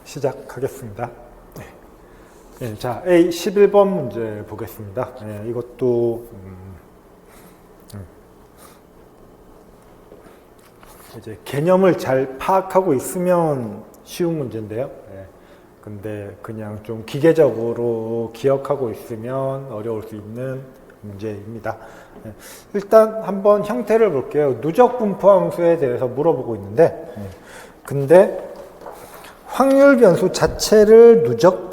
시작하겠습니다. 네, 자, A 11번 문제 보겠습니다. 네, 이것도 이제 개념을 잘 파악하고 있으면 쉬운 문제인데요. 네, 근데 그냥 좀 기계적으로 기억하고 있으면 어려울 수 있는 문제입니다. 네, 일단 한번 형태를 볼게요. 누적 분포 함수에 대해서 물어보고 있는데, 근데 확률 변수 자체를 누적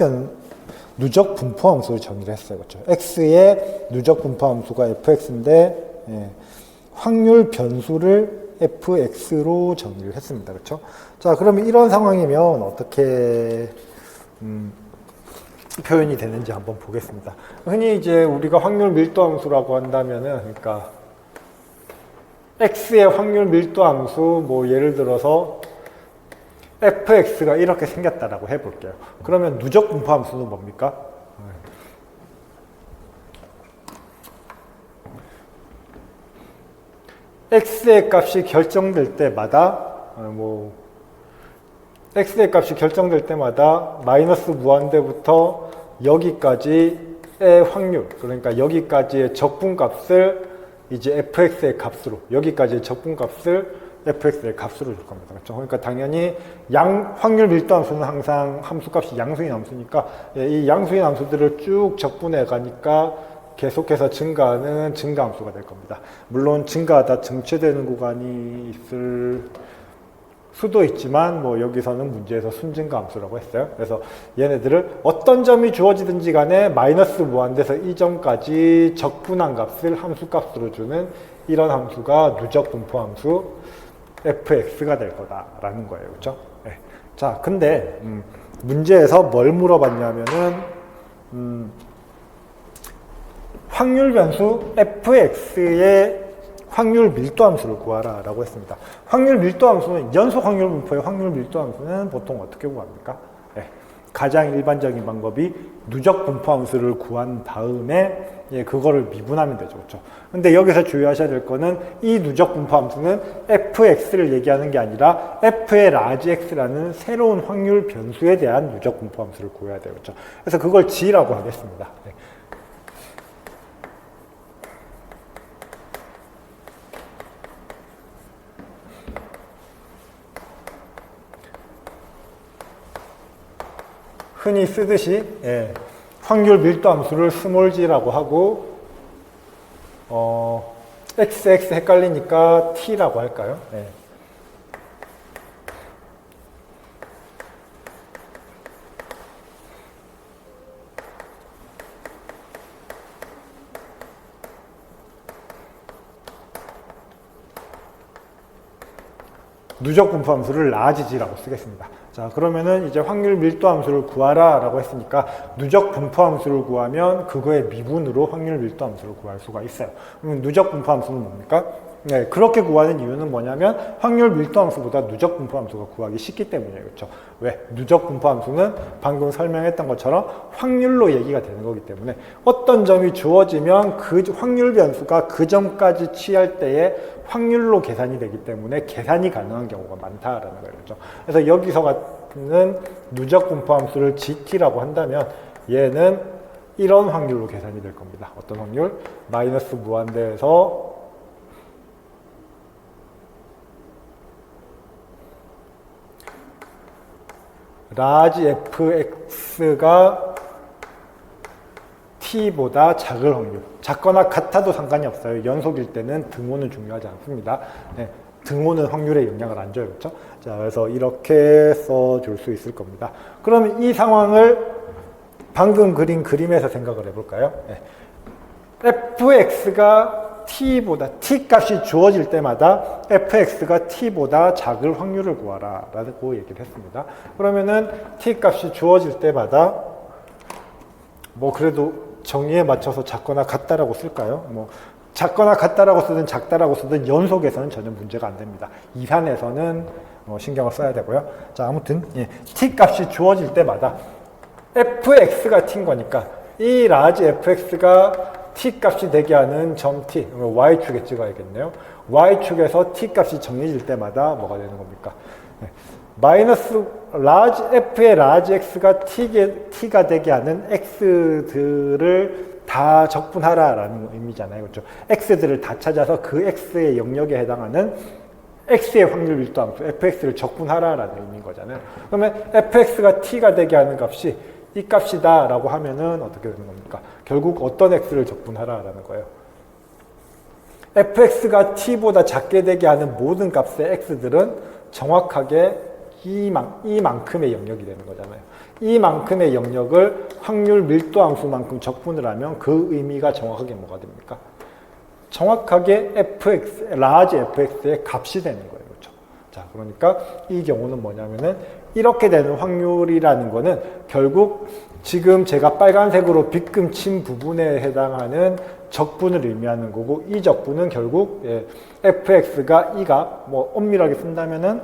분포 함수로 정의를 했어요. 그렇죠? x의 누적 분포 함수가 fx인데, 확률 변수를 fx로 정의를 했습니다. 그렇죠? 자, 그러면 이런 상황이면 어떻게 표현이 되는지 한번 보겠습니다. 흔히 이제 우리가 확률 밀도 함수라고 한다면은, 그러니까 x의 확률 밀도 함수, 뭐 예를 들어서 fx가 이렇게 생겼다라고 해볼게요. 그러면 누적 분포 함수는 뭡니까? x의 값이 결정될 때마다 x의 값이 결정될 때마다 마이너스 무한대부터 여기까지의 확률, 그러니까 여기까지의 적분값을 이제 fx의 값으로, 여기까지의 적분값을 fx의 값으로 줄 겁니다. 그렇죠? 그러니까 당연히 확률 밀도 함수는 항상 함수값이 양수인 함수니까 이 양수인 함수들을 쭉 적분해 가니까 계속해서 증가하는 증가함수가 될 겁니다. 물론 증가하다 정체되는 구간이 있을 수도 있지만 뭐 여기서는 문제에서 순증가함수라고 했어요. 그래서 얘네들을 어떤 점이 주어지든지 간에 마이너스 무한대에서 이 점까지 적분한 값을 함수값으로 주는 이런 함수가 누적 분포 함수 fx가 될 거다라는 거예요. 그렇죠? 네. 자, 근데 문제에서 뭘 물어봤냐면은 확률 변수 fx의 확률 밀도 함수를 구하라 라고 했습니다. 확률 밀도 함수는 연속 확률 분포의 확률 밀도 함수는 보통 어떻게 구합니까? 네. 가장 일반적인 방법이 누적 분포 함수를 구한 다음에 그거를 미분하면 되죠. 그렇죠? 근데 여기서 주의하셔야 될 거는 이 누적 분포 함수는 fx를 얘기하는 게 아니라 f의 라지 x라는 새로운 확률 변수에 대한 누적 분포 함수를 구해야 돼요. 그렇죠? 그래서 그걸 g라고 하겠습니다. 네. 흔히 쓰듯이 확률 밀도 함수를 스몰 g라고 하고 xx 헷갈리니까 t라고 할까요? 누적 분포 함수를 라지 g라고 쓰겠습니다. 자, 그러면은 이제 확률 밀도 함수를 구하라 라고 했으니까 누적 분포 함수를 구하면 그거의 미분으로 확률 밀도 함수를 구할 수가 있어요. 그러면 누적 분포 함수는 뭡니까? 네, 그렇게 구하는 이유는 뭐냐면 확률 밀도 함수보다 누적 분포 함수가 구하기 쉽기 때문이에요. 그렇죠? 왜? 누적 분포 함수는 방금 설명했던 것처럼 확률로 얘기가 되는 거기 때문에 어떤 점이 주어지면 그 확률 변수가 그 점까지 취할 때에 확률로 계산이 되기 때문에 계산이 가능한 경우가 많다라는 거예요. 그렇죠? 그래서 여기서 같은 누적 분포 함수를 GT라고 한다면 얘는 이런 확률로 계산이 될 겁니다. 어떤 확률? 마이너스 무한대에서 라지 fx가 t보다 작을 확률. 작거나 같아도 상관이 없어요. 연속일 때는 등호는 중요하지 않습니다. 네, 등호는 확률에 영향을 안 줘요. 그렇죠? 자, 그래서 이렇게 써줄 수 있을 겁니다. 그러면 이 상황을 방금 그린 그림에서 생각을 해볼까요? 네. fx가 t 값이 주어질 때마다 fx가 t보다 작을 확률을 구하라 라고 얘기를 했습니다. 그러면은 t 값이 주어질 때마다 뭐 그래도 정의에 맞춰서 작거나 같다라고 쓸까요? 뭐 작거나 같다라고 쓰든 작다라고 쓰든 연속에서는 전혀 문제가 안 됩니다. 이산에서는 신경을 써야 되고요. 자, 아무튼 t 값이 주어질 때마다 fx가 t인 거니까 이 라지 fx가 t 값이 되게 하는 점 t, y축에 찍어야겠네요. y축에서 t 값이 정해질 때마다 뭐가 되는 겁니까? 마이너스 f의 large x가 t가 되게 하는 x들을 다 적분하라라는 의미잖아요. 그렇죠? x들을 다 찾아서 그 x의 영역에 해당하는 x의 확률 밀도함수 fx를 적분하라라는 의미인 거잖아요. 그러면 fx가 t가 되게 하는 값이 이 값이다 라고 하면은 어떻게 되는 겁니까? 결국 어떤 x를 적분하라라는 거예요. fx가 t보다 작게 되게 하는 모든 값의 x들은 정확하게 이만큼의 영역이 되는 거잖아요. 이만큼의 영역을 확률 밀도함수만큼 적분을 하면 그 의미가 정확하게 뭐가 됩니까? 정확하게 fx, large fx의 값이 되는 거예요. 그렇죠? 자, 그러니까 이 경우는 뭐냐면은 이렇게 되는 확률이라는 거는 결국 지금 제가 빨간색으로 빗금 친 부분에 해당하는 적분을 의미하는 거고, 이 적분은 결국 fx가 이가 뭐 엄밀하게 쓴다면은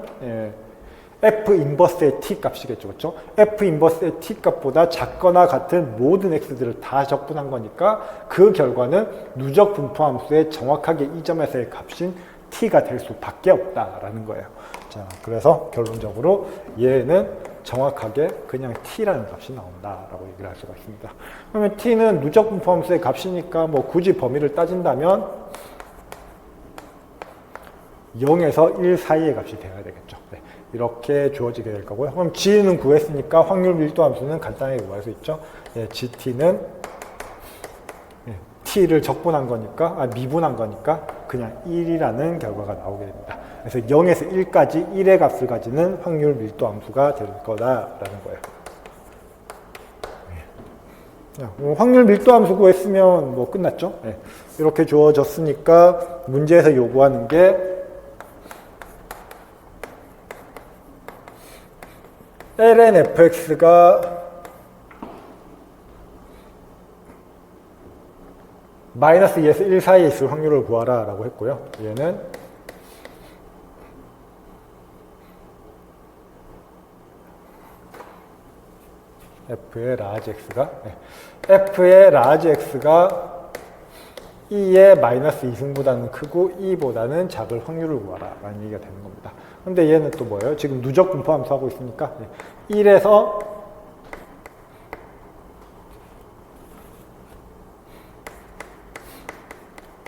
f 인버스의 t 값이겠죠. 그렇죠? f 인버스의 t 값보다 작거나 같은 모든 x들을 다 적분한 거니까 그 결과는 누적 분포함수의 정확하게 이 점에서의 값인 t가 될 수밖에 없다라는 거예요. 자, 그래서 결론적으로 얘는 정확하게 그냥 t라는 값이 나온다라고 얘기를 할 수가 있습니다. 그러면 t는 누적 분포함수의 값이니까 뭐 굳이 범위를 따진다면 0에서 1 사이의 값이 되어야 되겠죠. 네, 이렇게 주어지게 될 거고요. 그럼 g는 구했으니까 확률 밀도함수는 간단하게 구할 수 있죠. 예, gt는 t를 적분한 거니까, 미분한 거니까 그냥 1이라는 결과가 나오게 됩니다. 그래서 0에서 1까지 1의 값을 가지는 확률 밀도함수가 될 거다라는 거예요. 확률 밀도함수 구했으면 뭐 끝났죠. 네. 이렇게 주어졌으니까 문제에서 요구하는 게 ln fx가 마이너스 2에서 1 사이에 있을 확률을 구하라 라고 했고요. 얘는 f의 large x가 2의 마이너스 2승보다는 크고 2보다는 작을 확률을 구하라 라는 얘기가 되는 겁니다. 근데 얘는 또 뭐예요? 지금 누적 분포함수 하고 있으니까 1에서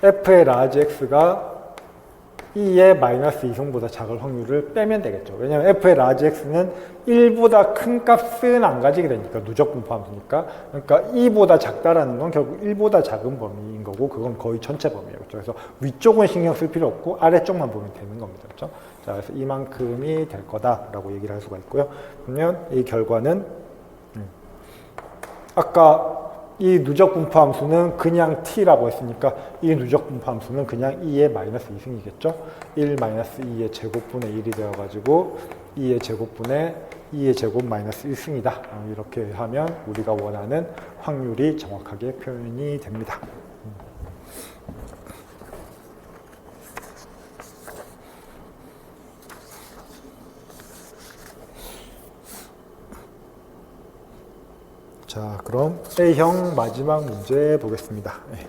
f의 large x가 2의 마이너스 2승보다 작을 확률을 빼면 되겠죠. 왜냐하면 f의 large x는 1보다 큰 값은 안 가지게 되니까, 누적 분포함수니까. 그러니까 2보다 작다라는 건 결국 1보다 작은 범위인 거고, 그건 거의 전체 범위예요. 그렇죠? 그래서 위쪽은 신경 쓸 필요 없고 아래쪽만 보면 되는 겁니다. 그렇죠? 자, 그래서 이만큼이 될 거다라고 얘기를 할 수가 있고요. 그러면 이 결과는 아까 이 누적 분포함수는 그냥 t라고 했으니까 이 누적 분포함수는 그냥 2의 마이너스 2승이겠죠. 1 마이너스 2의 제곱분의 1이 되어가지고 2의 제곱분의 2의 제곱 마이너스 1승이다. 이렇게 하면 우리가 원하는 확률이 정확하게 표현이 됩니다. 자, 그럼 A형 마지막 문제 보겠습니다. 네.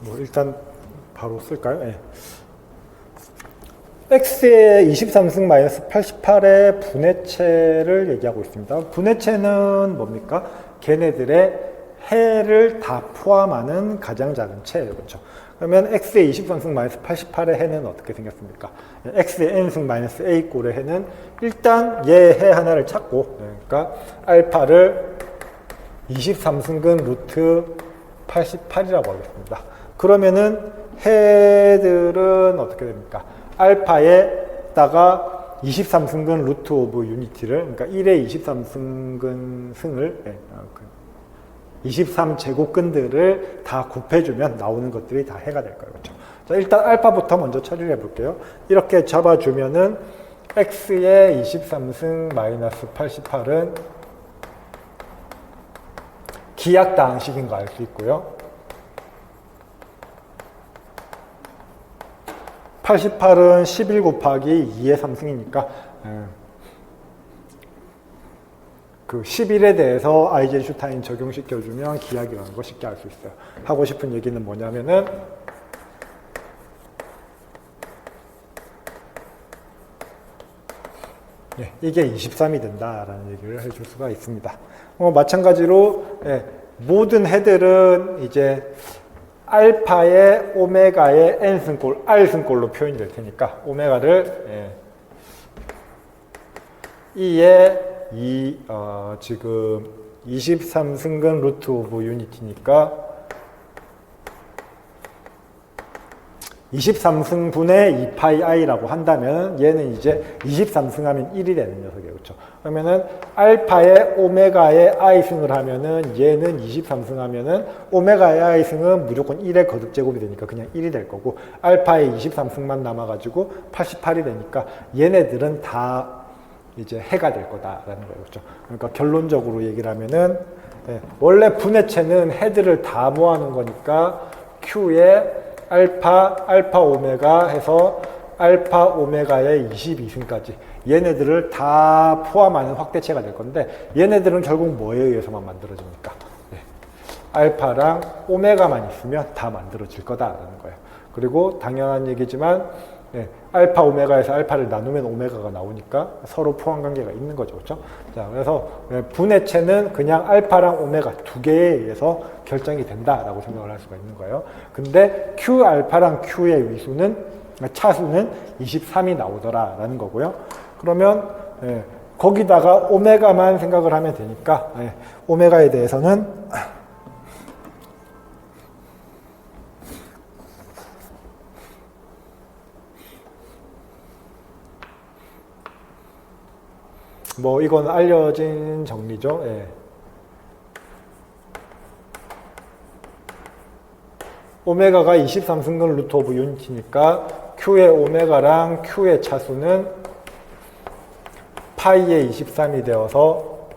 뭐 일단 바로 쓸까요? 네. x의 23승 마이너스 88의 분해체를 얘기하고 있습니다. 분해체는 뭡니까? 걔네들의 해를 다 포함하는 가장 작은 체예요. 그렇죠? 그러면 x의 23승 마이너스 88의 해는 어떻게 생겼습니까? x의 n승 마이너스 a 꼴의 해는 일단 얘 해 하나를 찾고, 그러니까 알파를 23승근 루트 88이라고 하겠습니다. 그러면은 해들은 어떻게 됩니까? 알파에다가 23승근 루트 오브 유니티를, 그러니까 1의 23승근 승을 23제곱근들을 다 곱해주면 나오는 것들이 다 해가 될 거예요. 그렇죠? 자, 일단 알파부터 먼저 처리를 해볼게요. 이렇게 잡아주면은 x의 23승 마이너스 88은 기약다항식인 거 알 수 있고요. 88은 11 곱하기 2의 3승이니까 그 11에 대해서 아이젠슈타인 적용시켜주면 기약이라는 거 쉽게 알 수 있어요. 하고 싶은 얘기는 뭐냐면은 이게 23이 된다라는 얘기를 해줄 수가 있습니다. 마찬가지로 모든 해들은 이제 알파의 오메가의 n승꼴, r승꼴로 표현이 될 테니까 오메가를 2의 지금 23승근 루트 오브 유니티니까 23승분의 2파이 i라고 한다면 얘는 이제 23승하면 1이 되는 녀석이에요. 그렇죠? 그러면은 알파의 오메가의 i승을 하면은 얘는 23승하면은 오메가의 i승은 무조건 1의 거듭제곱이 되니까 그냥 1이 될 거고 알파의 23승만 남아가지고 88이 되니까 얘네들은 다 이제 해가 될 거다라는 거예요. 그렇죠? 그러니까 결론적으로 얘기를 하면은 원래 분해체는 해들을 다 모아놓은 거니까 Q의 알파 오메가 해서 알파 오메가의 22승까지 얘네들을 다 포함하는 확대체가 될 건데 얘네들은 결국 뭐에 의해서만 만들어집니까? 알파랑 오메가만 있으면 다 만들어질 거다라는 거예요. 그리고 당연한 얘기지만 알파 오메가에서 알파를 나누면 오메가가 나오니까 서로 포함 관계가 있는 거죠. 그렇죠? 자, 그래서 분해체는 그냥 알파랑 오메가 두 개에 의해서 결정이 된다라고 생각을 할 수가 있는 거예요. 근데 Q 알파랑 Q의 차수는 23이 나오더라라는 거고요. 그러면 거기다가 오메가만 생각을 하면 되니까 오메가에 대해서는 뭐 이건 알려진 정리죠. 오메가가 23승근 루트 오브 유니티니까 Q의 오메가랑 Q의 차수는 파이의 23이 되어서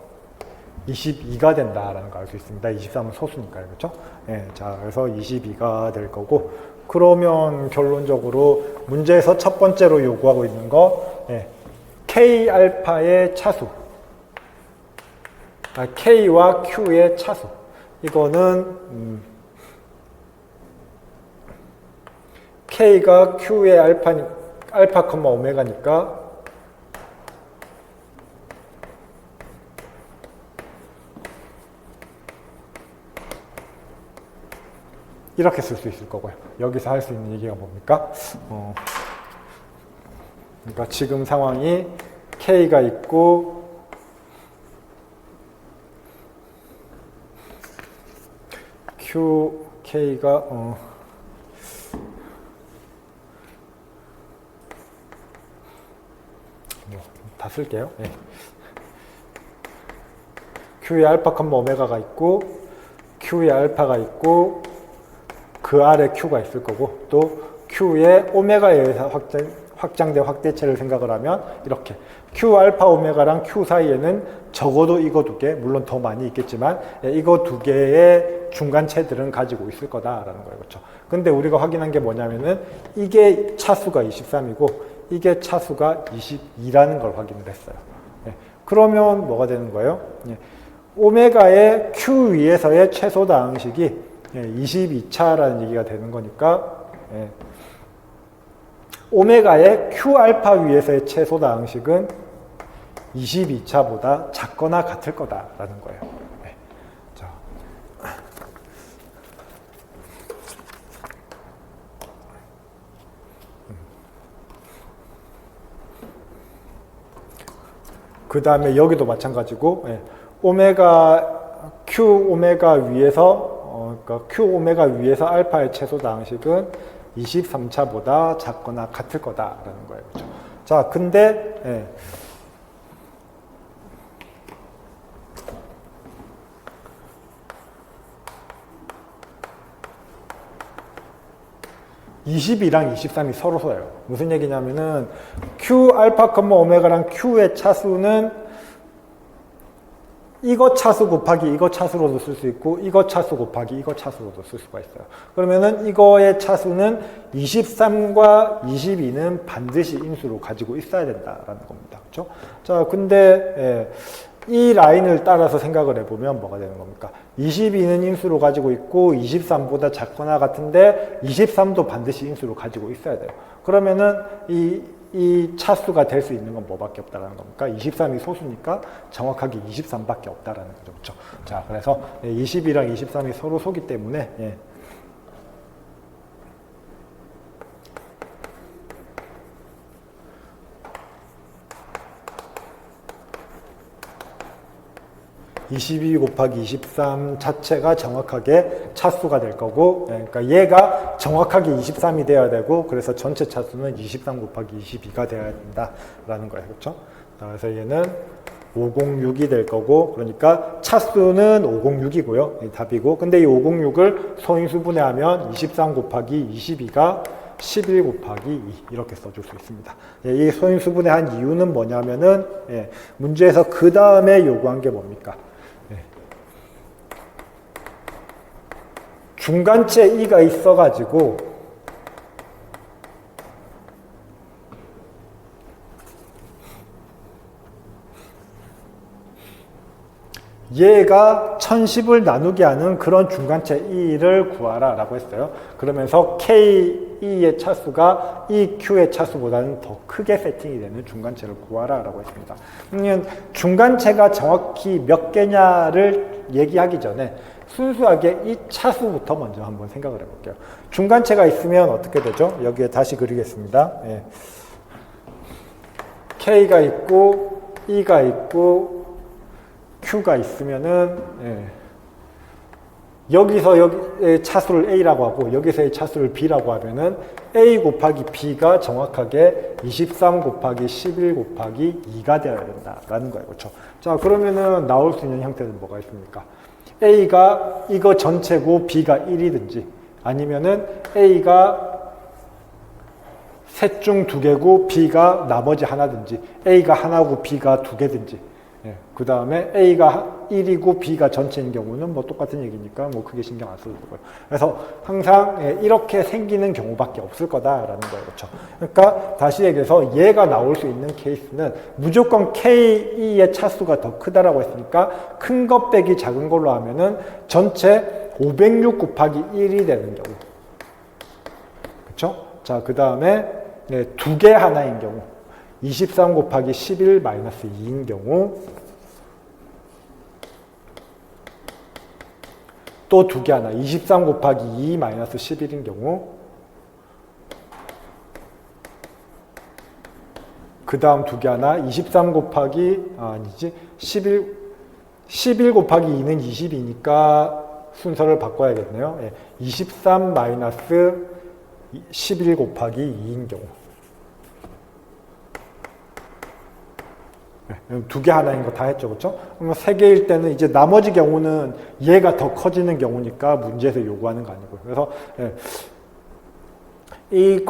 22가 된다라는 걸 알 수 있습니다. 23은 소수니까요. 그렇죠? 자, 그래서 22가 될 거고 그러면 결론적으로 문제에서 첫 번째로 요구하고 있는 거 K 알파의 차수 K와 Q의 차수 이거는 K가 Q의 알파, 오메가니까 이렇게 쓸 수 있을 거고요. 여기서 할 수 있는 얘기가 뭡니까? 그러니까 지금 상황이 K가 있고 K가 다 쓸게요. Q의 알파, 오메가가 있고 Q의 알파가 있고 그 아래 Q가 있을 거고 또 Q의 오메가에 의해서 확장된 확대체를 생각을 하면 이렇게 Q 알파 오메가랑 Q 사이에는 적어도 이거 두 개, 물론 더 많이 있겠지만 이거 두 개의 중간체들은 가지고 있을 거다라는 거예요. 그렇죠? 근데 우리가 확인한 게 뭐냐면은 이게 차수가 23이고 이게 차수가 22라는 걸 확인을 했어요. 그러면 뭐가 되는 거예요? 오메가의 Q 위에서의 최소 다항식이 22차라는 얘기가 되는 거니까 오메가의 Q 알파 위에서의 최소 다항식은 22차보다 작거나 같을 거다라는 거예요. 자. 그 다음에 여기도 마찬가지고 Q 오메가 위에서 그러니까 Q 오메가 위에서 알파의 최소 다항식은 23차보다 작거나 같을 거다라는 거예요. 그렇죠? 자, 근데 22랑 23이 서로서예요. 무슨 얘기냐면은 Q 알파, 오메가랑 Q의 차수는 이거 차수 곱하기 이거 차수로도 쓸 수 있고 이거 차수 곱하기 이거 차수로도 쓸 수가 있어요. 그러면은 이거의 차수는 23과 22는 반드시 인수로 가지고 있어야 된다라는 겁니다. 그렇죠? 자, 근데 이 라인을 따라서 생각을 해보면 뭐가 되는 겁니까? 22는 인수로 가지고 있고 23보다 작거나 같은데 23도 반드시 인수로 가지고 있어야 돼요. 그러면은 이 차수가 될 수 있는 건 뭐밖에 없다라는 겁니까? 23이 소수니까 정확하게 23밖에 없다라는 거죠. 그렇죠? 자, 그래서 22랑 23이 서로 소기 때문에 22 곱하기 23 자체가 정확하게 차수가 될 거고, 그러니까 얘가 정확하게 23이 돼야 되고, 그래서 전체 차수는 23 곱하기 22가 돼야 된다라는 거예요. 그렇죠? 그래서 얘는 506이 될 거고, 그러니까 차수는 506이고요. 답이고, 근데 이 506을 소인수분해하면 23 곱하기 22가 11 곱하기 2 이렇게 써줄 수 있습니다. 이 소인수분해한 이유는 뭐냐면은 문제에서 그 다음에 요구한 게 뭡니까? 중간체 2가 있어가지고 얘가 1010을 나누게 하는 그런 중간체 2를 구하라 라고 했어요. 그러면서 K2의 차수가 이 Q의 차수보다는 더 크게 세팅이 되는 중간체를 구하라 라고 했습니다. 그러면 중간체가 정확히 몇 개냐를 얘기하기 전에 순수하게 이 차수부터 먼저 한번 생각을 해볼게요. 중간체가 있으면 어떻게 되죠? 여기에 다시 그리겠습니다. K가 있고 E가 있고 Q가 있으면은 여기서 여기의 차수를 A라고 하고 여기서의 차수를 B라고 하면은 A 곱하기 B가 정확하게 23 곱하기 11 곱하기 2가 되어야 된다라는 거예요. 그렇죠? 자, 그러면은 나올 수 있는 형태는 뭐가 있습니까? A가 이거 전체고 B가 1이든지 아니면은 A가 셋 중 2개고 B가 나머지 하나든지 A가 하나고 B가 2개든지 그 다음에 A가 1이고 B가 전체인 경우는 뭐 똑같은 얘기니까 뭐 크게 신경 안 써도 되고요. 그래서 항상 이렇게 생기는 경우밖에 없을 거다라는 거예요. 그렇죠? 그러니까 다시 얘기해서 얘가 나올 수 있는 케이스는 무조건 K2의 차수가 더 크다라고 했으니까 큰 것 빼기 작은 걸로 하면은 전체 506 곱하기 1이 되는 경우. 그렇죠? 자, 그 다음에 두 개 하나인 경우. 23 곱하기 11 마이너스 2인 경우 또 두 개 하나 23 곱하기 2 마이너스 11인 경우 그 다음 두 개 하나 23 곱하기 아니지 11 곱하기 2는 20이니까 순서를 바꿔야겠네요. 23 마이너스 11 곱하기 2인 경우 두 개 하나인 거 다 했죠. 그렇죠? 그러면 세 개일 때는 이제 나머지 경우는 얘가 더 커지는 경우니까 문제에서 요구하는 거 아니고요. 그래서 이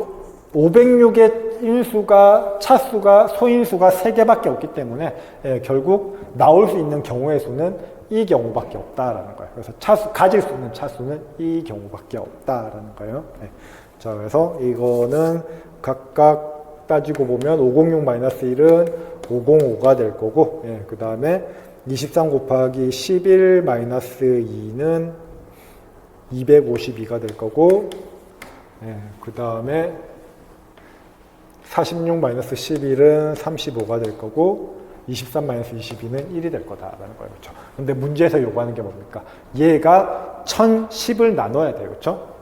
506의 인수가 차수가 소인수가 3개밖에 없기 때문에 결국 나올 수 있는 경우의 수는 이 경우밖에 없다라는 거예요. 그래서 차수 가질 수 있는 차수는 이 경우밖에 없다라는 거예요. 자, 그래서 이거는 각각 따지고 보면 506-1은 505가 될 거고, 그 다음에 23 곱하기 11-2는 252가 될 거고, 그 다음에 46-11은 35가 될 거고, 23-22는 1이 될 거다라는 거예요. 그렇죠? 근데 문제에서 요구하는 게 뭡니까? 얘가 1010을 나눠야 돼요. 그렇죠?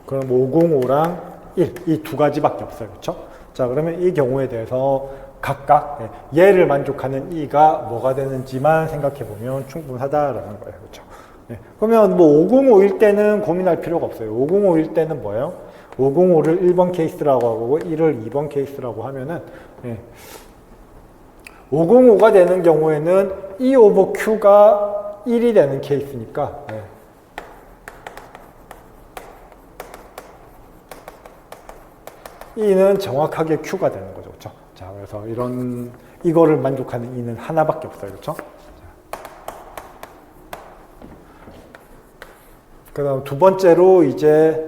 그럼 505랑 1, 이 두 가지밖에 없어요. 그렇죠? 자, 그러면 이 경우에 대해서 각각 얘를 만족하는 이가 뭐가 되는지만 생각해 보면 충분하다라는 거예요. 그렇죠? 그러면 뭐 505일 때는 고민할 필요가 없어요. 505일 때는 뭐예요? 505를 1번 케이스라고 하고 1을 2번 케이스라고 하면은 505가 되는 경우에는 E 오버 Q가 1이 되는 케이스니까 E는 정확하게 Q가 되는 거죠. 그렇죠? 자, 그래서 이거를 만족하는 E는 하나밖에 없어요. 그렇죠? 그다음 두 번째로 이제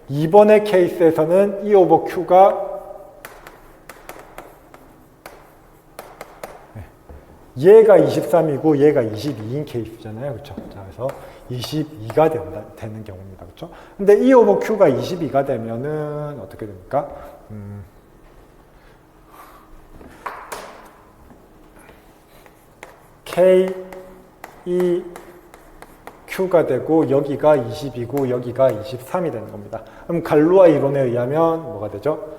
2번의 케이스에서는 E 오버 Q가 얘가 23이고 얘가 22인 케이스잖아요. 그렇죠? 자, 그래서 22가 되는 경우입니다. 그렇죠? 근데 E 오버 Q가 22가 되면은 어떻게 됩니까? K, E, Q가 되고 여기가 20이고 여기가 23이 되는 겁니다. 그럼 갈루아 이론에 의하면 뭐가 되죠?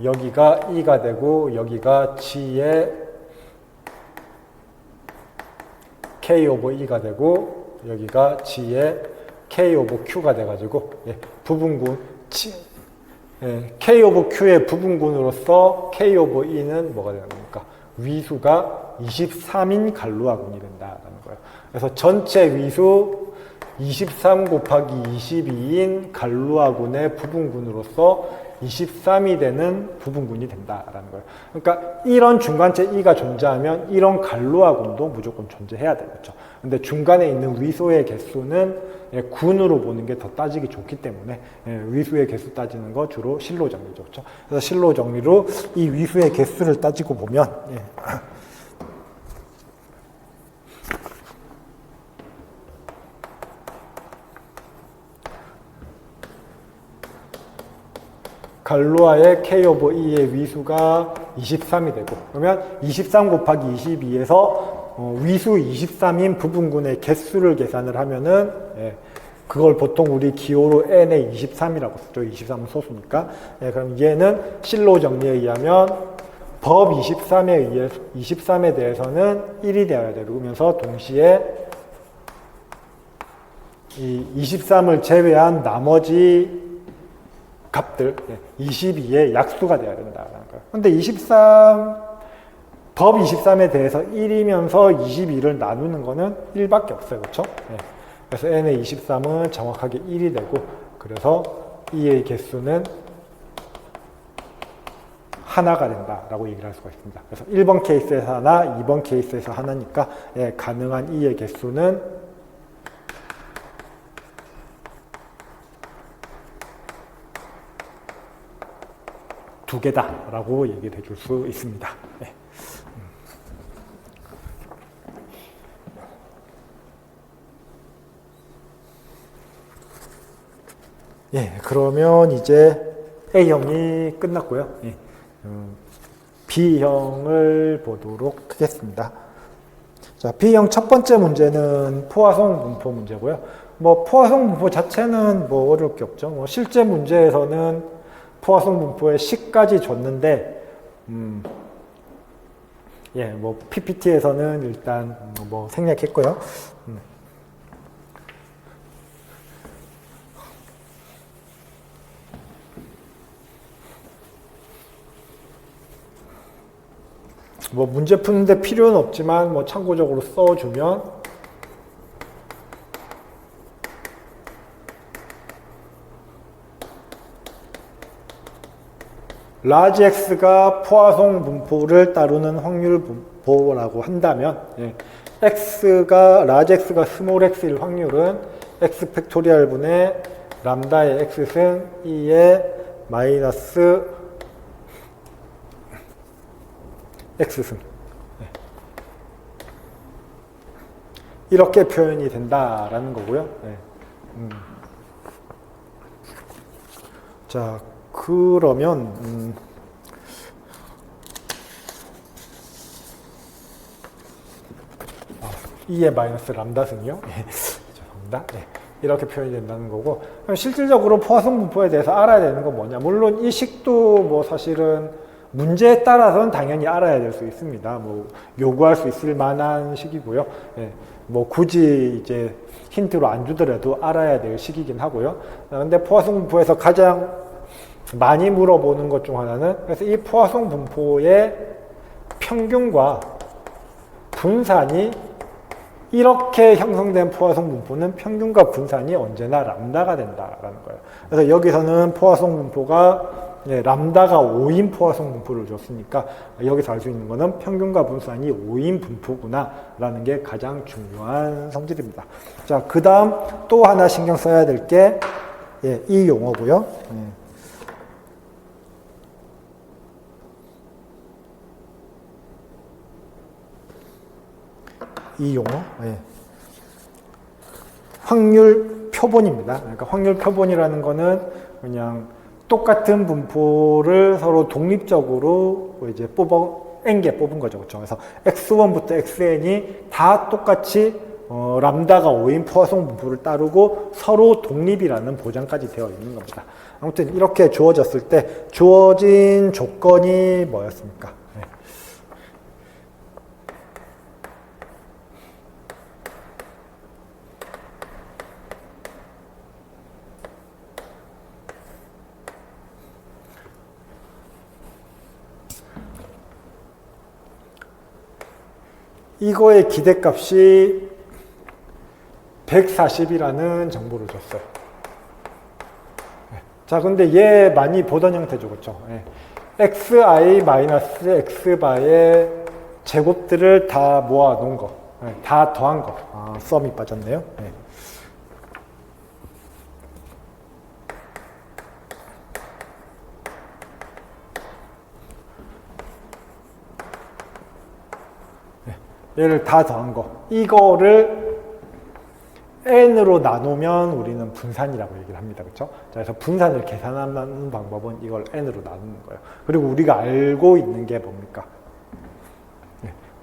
여기가 E가 되고 여기가 G의 K 오버 E가 되고 여기가 G의 K 오버 Q가 돼가지고 부분군 K 오버 Q의 부분군으로서 K 오버 E는 뭐가 되는 겁니까? 위수가 23인 갈루아군이 된다라는 거예요. 그래서 전체 위수 23 곱하기 22인 갈루아군의 부분군으로서 23이 되는 부분군이 된다라는 거예요. 그러니까 이런 중간체 E가 존재하면 이런 갈루아군도 무조건 존재해야 되겠죠. 근데 중간에 있는 위소의 개수는 군으로 보는 게 더 따지기 좋기 때문에 위수의 개수 따지는 거 주로 실로 정리죠. 그렇죠? 그래서 실로 정리로 이 위수의 개수를 따지고 보면 갈루아의 K 오버 E의 위수가 23이 되고 그러면 23 곱하기 22에서 위수 23인 부분군의 개수를 계산을 하면은 그걸 보통 우리 기호로 N의 23이라고 쓰죠. 23은 소수니까. 그럼 얘는 실로 정리에 의하면 법 23에 대해서는 1이 되어야 되면서 동시에 이 23을 제외한 나머지 값들 22의 약수가 되어야 된다는 거예요. 근데 법 23에 대해서 1이면서 22를 나누는 거는 1밖에 없어요. 그렇죠? 그래서 n의 23은 정확하게 1이 되고 그래서 E의 개수는 하나가 된다라고 얘기를 할 수가 있습니다. 그래서 1번 케이스에서 하나, 2번 케이스에서 하나니까 가능한 E의 개수는 두 개다라고 얘기를 해줄 수 있습니다. 그러면 이제 A형이 끝났고요. B형을 보도록 하겠습니다. 자, B형 첫 번째 문제는 포화성 분포 문제고요. 포화성 분포 자체는 어려울 게 없죠. 실제 문제에서는 포화성 분포의 식까지 줬는데, PPT에서는 일단 생략했고요. 문제 푸는데 필요는 없지만 참고적으로 써주면 라지 X가 포화성 분포를 따르는 확률 분포라고 한다면 라지 X가 스몰 x일 확률은 x 팩토리얼 분의 람다의 x승 2의 마이너스 x승 이렇게 표현이 된다라는 거고요. 자, 그러면 2의 마이너스 람다승이요? 죄송합니다. 이렇게 표현이 된다는 거고, 실질적으로 포화성 분포에 대해서 알아야 되는 건 뭐냐? 물론 이 식도 사실은 문제에 따라서는 당연히 알아야 될 수 있습니다. 요구할 수 있을 만한 식이고요. 굳이 이제 힌트로 안 주더라도 알아야 될 식이긴 하고요. 근데 포화성 분포에서 가장 많이 물어보는 것 중 하나는 그래서 이 포화성 분포의 평균과 분산이 이렇게 형성된 포화송 분포는 평균과 분산이 언제나 람다가 된다라는 거예요. 그래서 여기서는 포화송 분포가 람다가 5인 포화송 분포를 줬으니까 여기서 알 수 있는 거는 평균과 분산이 5인 분포구나 라는 게 가장 중요한 성질입니다. 자, 그 다음 또 하나 신경 써야 될 게 이 용어고요. 이 용어, 확률 표본입니다. 그러니까 확률 표본이라는 거는 그냥 똑같은 분포를 서로 독립적으로 이제 n개 뽑은 거죠. 그렇죠? 그래서 x1부터 xn이 다 똑같이 람다가 5인 포화송 분포를 따르고 서로 독립이라는 보장까지 되어 있는 겁니다. 아무튼 이렇게 주어졌을 때 주어진 조건이 뭐였습니까? 이거의 기대값이 140이라는 정보를 줬어요. 자, 근데 얘 많이 보던 형태죠, 그렇죠? xi-x바의 제곱들을 다 모아 놓은 거, 다 더한 거. 썸이 빠졌네요. 얘를 다 더한 거. 이거를 n으로 나누면 우리는 분산이라고 얘기를 합니다. 그렇죠? 자, 그래서 분산을 계산하는 방법은 이걸 n으로 나누는 거예요. 그리고 우리가 알고 있는 게 뭡니까?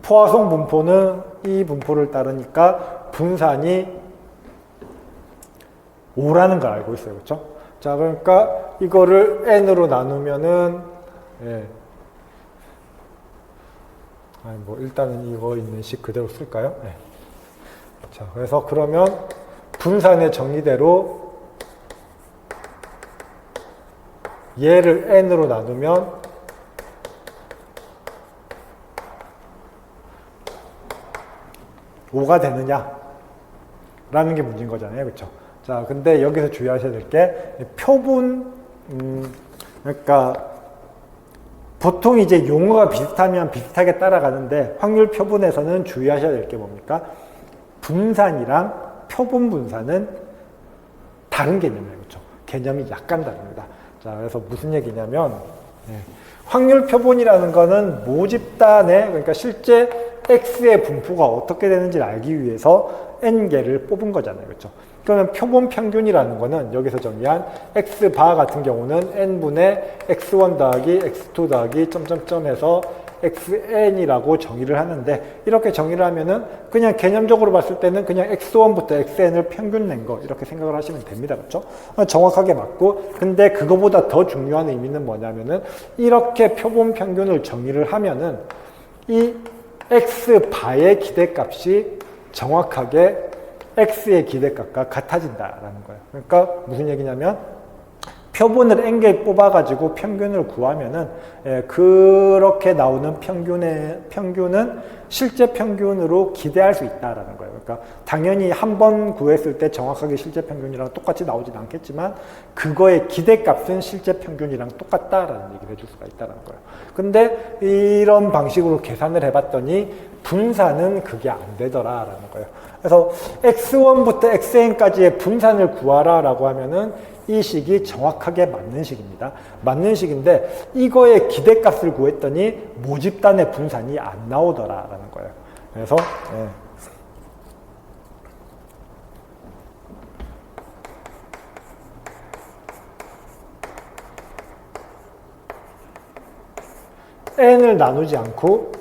포화송 분포는 이 분포를 따르니까 분산이 5라는 걸 알고 있어요. 그렇죠? 자, 그러니까 이거를 n으로 나누면은 뭐 일단은 이거 있는 식 그대로 쓸까요? 자, 그래서 그러면 분산의 정의대로 얘를 n으로 나누면 (5가) 되느냐? 라는 게 문제인 거잖아요. 그렇죠? 자, 근데 여기서 주의하셔야 될 게 표본, 그러니까 보통 이제 용어가 비슷하면 비슷하게 따라가는데 확률 표본에서는 주의하셔야 될 게 뭡니까? 분산이랑 표본 분산은 다른 개념이에요. 그렇죠? 개념이 약간 다릅니다. 자, 그래서 무슨 얘기냐면 확률 표본이라는 거는 모집단의, 그러니까 실제 x의 분포가 어떻게 되는지를 알기 위해서 n개를 뽑은 거잖아요. 그렇죠? 그러면 표본 평균이라는 거는 여기서 정의한 x바 같은 경우는 n분의 x1 더하기 x2 더하기 점점점 해서 xn이라고 정의를 하는데, 이렇게 정의를 하면은 그냥 개념적으로 봤을 때는 그냥 x1부터 xn을 평균 낸 거 이렇게 생각을 하시면 됩니다. 그렇죠? 정확하게 맞고, 근데 그거보다 더 중요한 의미는 뭐냐면은 이렇게 표본 평균을 정의를 하면은 이 x바의 기대값이 정확하게 x의 기대값과 같아진다라는 거예요. 그러니까 무슨 얘기냐면 표본을 n개 뽑아가지고 평균을 구하면은 그렇게 나오는 평균은 실제 평균으로 기대할 수 있다라는 거예요. 그러니까 당연히 한 번 구했을 때 정확하게 실제 평균이랑 똑같이 나오진 않겠지만 그거의 기대값은 실제 평균이랑 똑같다라는 얘기를 해줄 수가 있다는 거예요. 근데 이런 방식으로 계산을 해봤더니 분산은 그게 안 되더라라는 거예요. 그래서 x1부터 xn까지의 분산을 구하라라고 하면은 이 식이 정확하게 맞는 식입니다. 맞는 식인데 이거의 기대값을 구했더니 모집단의 분산이 안 나오더라라는 거예요. 그래서 n을 나누지 않고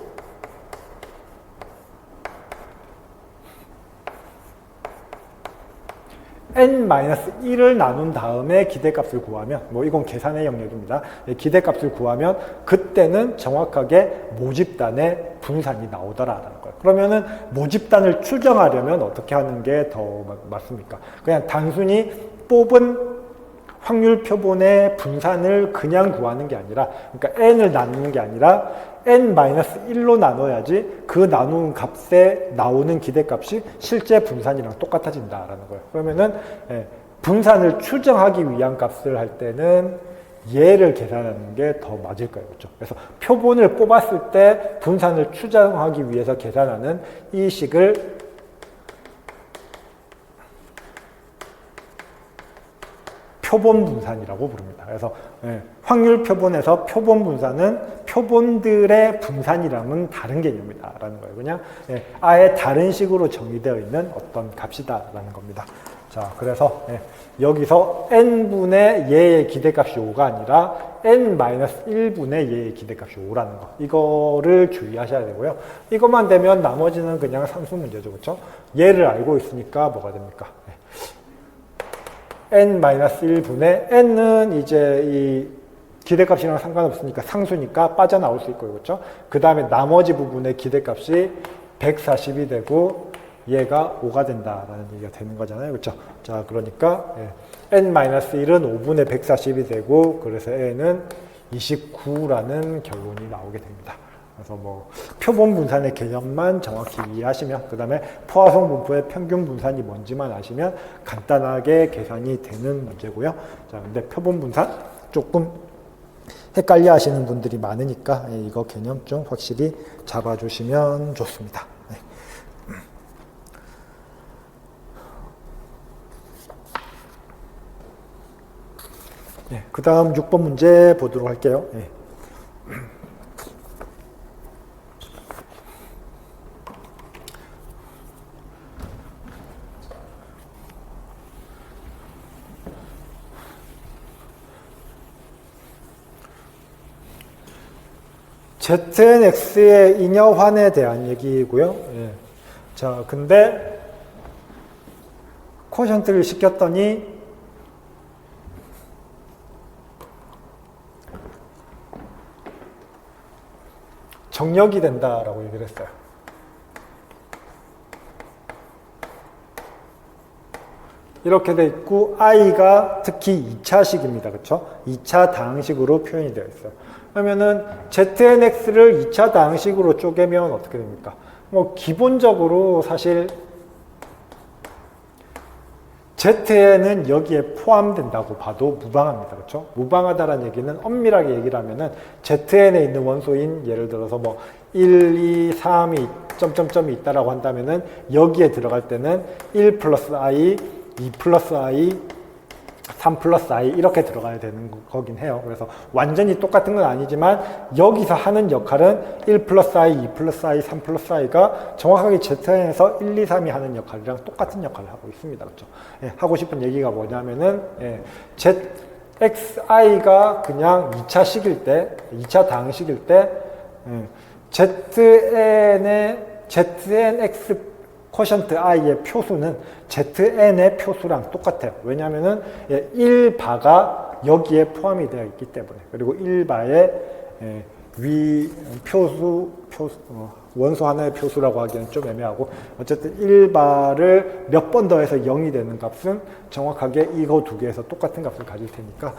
n-1을 나눈 다음에 기대값을 구하면, 뭐 이건 계산의 영역입니다. 기대값을 구하면 그때는 정확하게 모집단의 분산이 나오더라라는 거예요. 그러면은 모집단을 추정하려면 어떻게 하는 게 더 맞습니까? 그냥 단순히 뽑은 확률 표본의 분산을 그냥 구하는 게 아니라, 그러니까 n을 나누는 게 아니라 n-1로 나눠야지 그 나눈 값에 나오는 기대값이 실제 분산이랑 똑같아진다라는 거예요. 그러면은 분산을 추정하기 위한 값을 할 때는 얘를 계산하는 게 더 맞을 거예요. 그렇죠? 그래서 표본을 뽑았을 때 분산을 추정하기 위해서 계산하는 이 식을 표본 분산이라고 부릅니다. 그래서 확률 표본에서 표본 분산은 표본들의 분산이랑은 다른 개념이다라는 거예요. 그냥 아예 다른 식으로 정의되어 있는 어떤 값이다라는 겁니다. 자, 그래서 여기서 n분의 얘의 기대값이 5가 아니라 n-1분의 얘의 기대값이 5라는 거. 이거를 주의하셔야 되고요. 이것만 되면 나머지는 그냥 상수 문제죠. 그렇죠? 얘를 알고 있으니까 뭐가 됩니까? n-1분의 n은 이제 이 기대값이랑 상관없으니까 상수니까 빠져나올 수 있고요. 그렇죠? 그 다음에 나머지 부분의 기대값이 140이 되고 얘가 5가 된다라는 얘기가 되는 거잖아요. 그렇죠? 자, 그러니까 n-1은 5분의 140이 되고 그래서 n은 29라는 결론이 나오게 됩니다. 그래서 뭐 표본 분산의 개념만 정확히 이해하시면 그 다음에 포화성 분포의 평균 분산이 뭔지만 아시면 간단하게 계산이 되는 문제고요. 자, 근데 표본 분산 조금 헷갈려 하시는 분들이 많으니까 이거 개념 좀 확실히 잡아주시면 좋습니다. 그 다음 6번 문제 보도록 할게요. ZNX의 인여환에 대한 얘기고요. 자, 근데 쿼션트를 시켰더니 정력이 된다라고 얘기를 했어요. 이렇게 돼 있고 i가 특히 2차식입니다. 그렇죠? 2차 다항식으로 표현이 되어 있어요. 그러면은 ZNX를 2차 다항식으로 쪼개면 어떻게 됩니까? 뭐 기본적으로 사실 Zn은 여기에 포함된다고 봐도 무방합니다. 그렇죠? 무방하다라는 얘기는 엄밀하게 얘기를 하면은 Zn에 있는 원소인 예를 들어서 뭐 1, 2, 3이 점점점이 있다라고 한다면은 여기에 들어갈 때는 1 플러스 i, 2 플러스 i, 3 플러스 i 이렇게 들어가야 되는 거긴 해요. 그래서 완전히 똑같은 건 아니지만 여기서 하는 역할은 1 플러스 i, 2 플러스 i, 3 플러스 i가 정확하게 Zn에서 1, 2, 3이 하는 역할이랑 똑같은 역할을 하고 있습니다. 그렇죠? 하고 싶은 얘기가 뭐냐면은 ZXi가 그냥 2차식일 때, 2차 다항식일 때 ZNX 쿼션트 i의 표수는 zn의 표수랑 똑같아요. 왜냐하면은 1바가 여기에 포함이 되어 있기 때문에. 그리고 1바의 위 표수 원소 하나의 표수라고 하기는 좀 애매하고 어쨌든 1바를 몇 번 더해서 0이 되는 값은 정확하게 이거 두 개에서 똑같은 값을 가질 테니까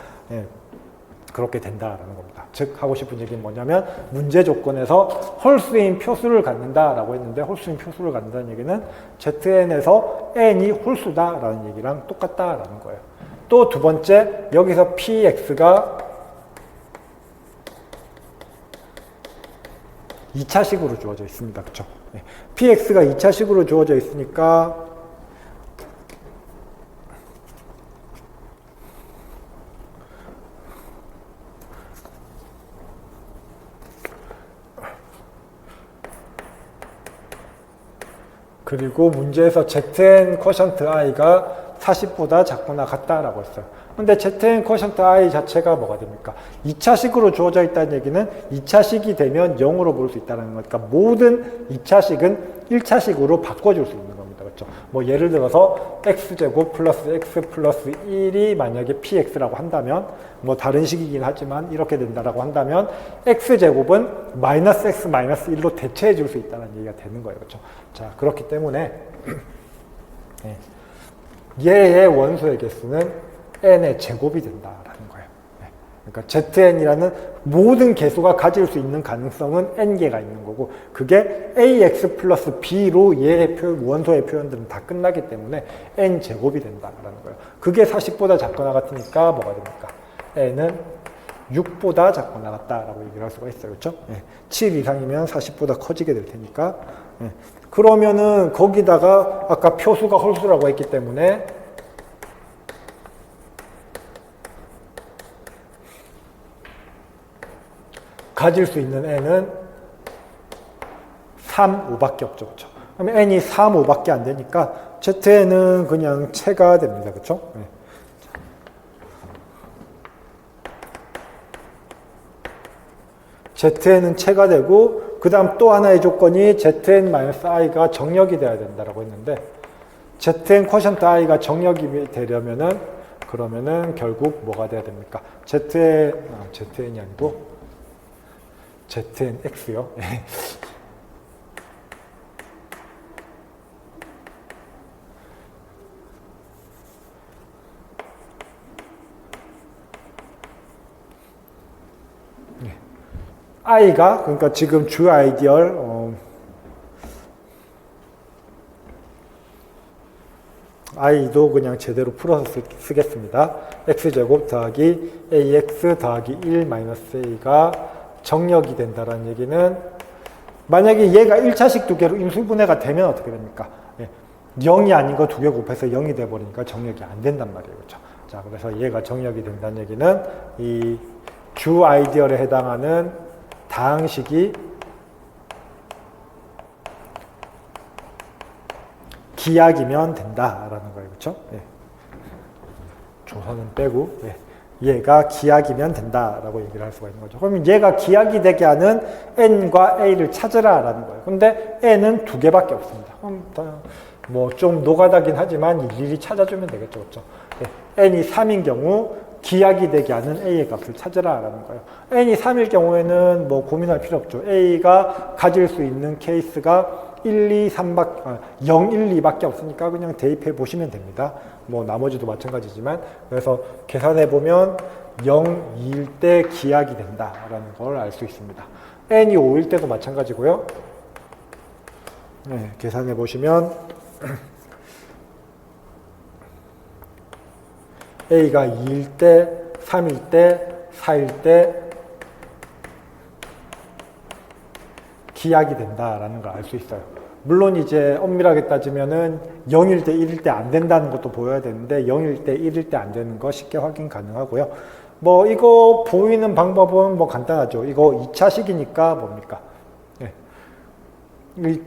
그렇게 된다라는 겁니다. 즉 하고 싶은 얘기는 뭐냐면 문제 조건에서 홀수인 표수를 갖는다라고 했는데 홀수인 표수를 갖는다는 얘기는 Zn에서 n이 홀수다라는 얘기랑 똑같다라는 거예요. 또 두 번째 여기서 px가 2차식으로 주어져 있습니다. 그렇죠? px가 2차식으로 주어져 있으니까 그리고 문제에서 Zn 쿼션트 i가 40보다 작거나 같다라고 했어요. 근데 Zn 쿼션트 i 자체가 뭐가 됩니까? 2차식으로 주어져 있다는 얘기는 2차식이 되면 0으로 볼 수 있다는 거니까 모든 2차식은 1차식으로 바꿔줄 수 있는 겁니다. 그렇죠? 뭐 예를 들어서 x제곱 플러스 x 플러스 1이 만약에 px라고 한다면 뭐 다른 식이긴 하지만 이렇게 된다라고 한다면 x제곱은 마이너스 x 마이너스 1로 대체해 줄 수 있다는 얘기가 되는 거예요. 그렇죠? 자, 그렇기 때문에 얘의 원소의 개수는 n의 제곱이 된다라는 거예요. 그러니까 zn이라는 모든 개수가 가질 수 있는 가능성은 n개가 있는 거고 그게 ax 플러스 b로 얘의 원소의 표현들은 다 끝나기 때문에 n제곱이 된다라는 거예요. 그게 40보다 작거나 같으니까 뭐가 됩니까? n은 6보다 작거나 같다라고 얘기를 할 수가 있어요. 그렇죠? 7 이상이면 40보다 커지게 될 테니까. 그러면은 거기다가 아까 표수가 홀수라고 했기 때문에 가질 수 있는 n은 3, 5밖에 없죠. 그렇죠? 그러면 n이 3, 5밖에 안 되니까 zn은 그냥 체가 됩니다. 그렇죠? zn은 체가 되고 그 다음 또 하나의 조건이 zn-i가 정력이 돼야 된다고 했는데 zn 쿼션트 i가 정력이 되려면은 그러면은 결국 뭐가 돼야 됩니까? zn이 아니고 znx요. i가 그러니까 지금 주 아이디얼 i도 그냥 제대로 풀어서 쓰겠습니다. x제곱 더하기 ax 더하기 1 마이너스 a가 정력이 된다는 얘기는 만약에 얘가 1차식 두 개로 인수분해가 되면 어떻게 됩니까? 0이 아닌 거 두 개 곱해서 0이 돼버리니까 정력이 안 된단 말이에요. 그렇죠? 자, 그래서 얘가 정력이 된다는 얘기는 이 주 아이디얼에 해당하는 다항식이 기하이면 된다라는 거예요. 그렇죠? 조선은 빼고 얘가 기하이면 된다라고 얘기를 할 수가 있는 거죠. 그러면 얘가 기하이 되게 하는 n과 a를 찾으라라는 거예요. 근데 n은 두 개밖에 없습니다. 뭐 좀 노가다긴 하지만 일일이 찾아주면 되겠죠. 그렇죠? n이 3인 경우 기하이 되게 하는 a의 값을 찾으라라는 거예요. n이 3일 경우에는 뭐 고민할 필요 없죠. a가 가질 수 있는 케이스가 1, 2, 3밖에, 0, 1, 2밖에 없으니까 그냥 대입해 보시면 됩니다. 뭐 나머지도 마찬가지지만 그래서 계산해 보면 0, 2일 때 기하이 된다라는 걸 알 수 있습니다. n이 5일 때도 마찬가지고요. 계산해 보시면 a가 2일 때, 3일 때, 4일 때 기하이 된다라는 걸 알 수 있어요. 물론 이제 엄밀하게 따지면은 0일 때, 1일 때 안 된다는 것도 보여야 되는데 0일 때, 1일 때 안 되는 거 쉽게 확인 가능하고요. 뭐 이거 보이는 방법은 뭐 간단하죠. 이거 2차식이니까 뭡니까?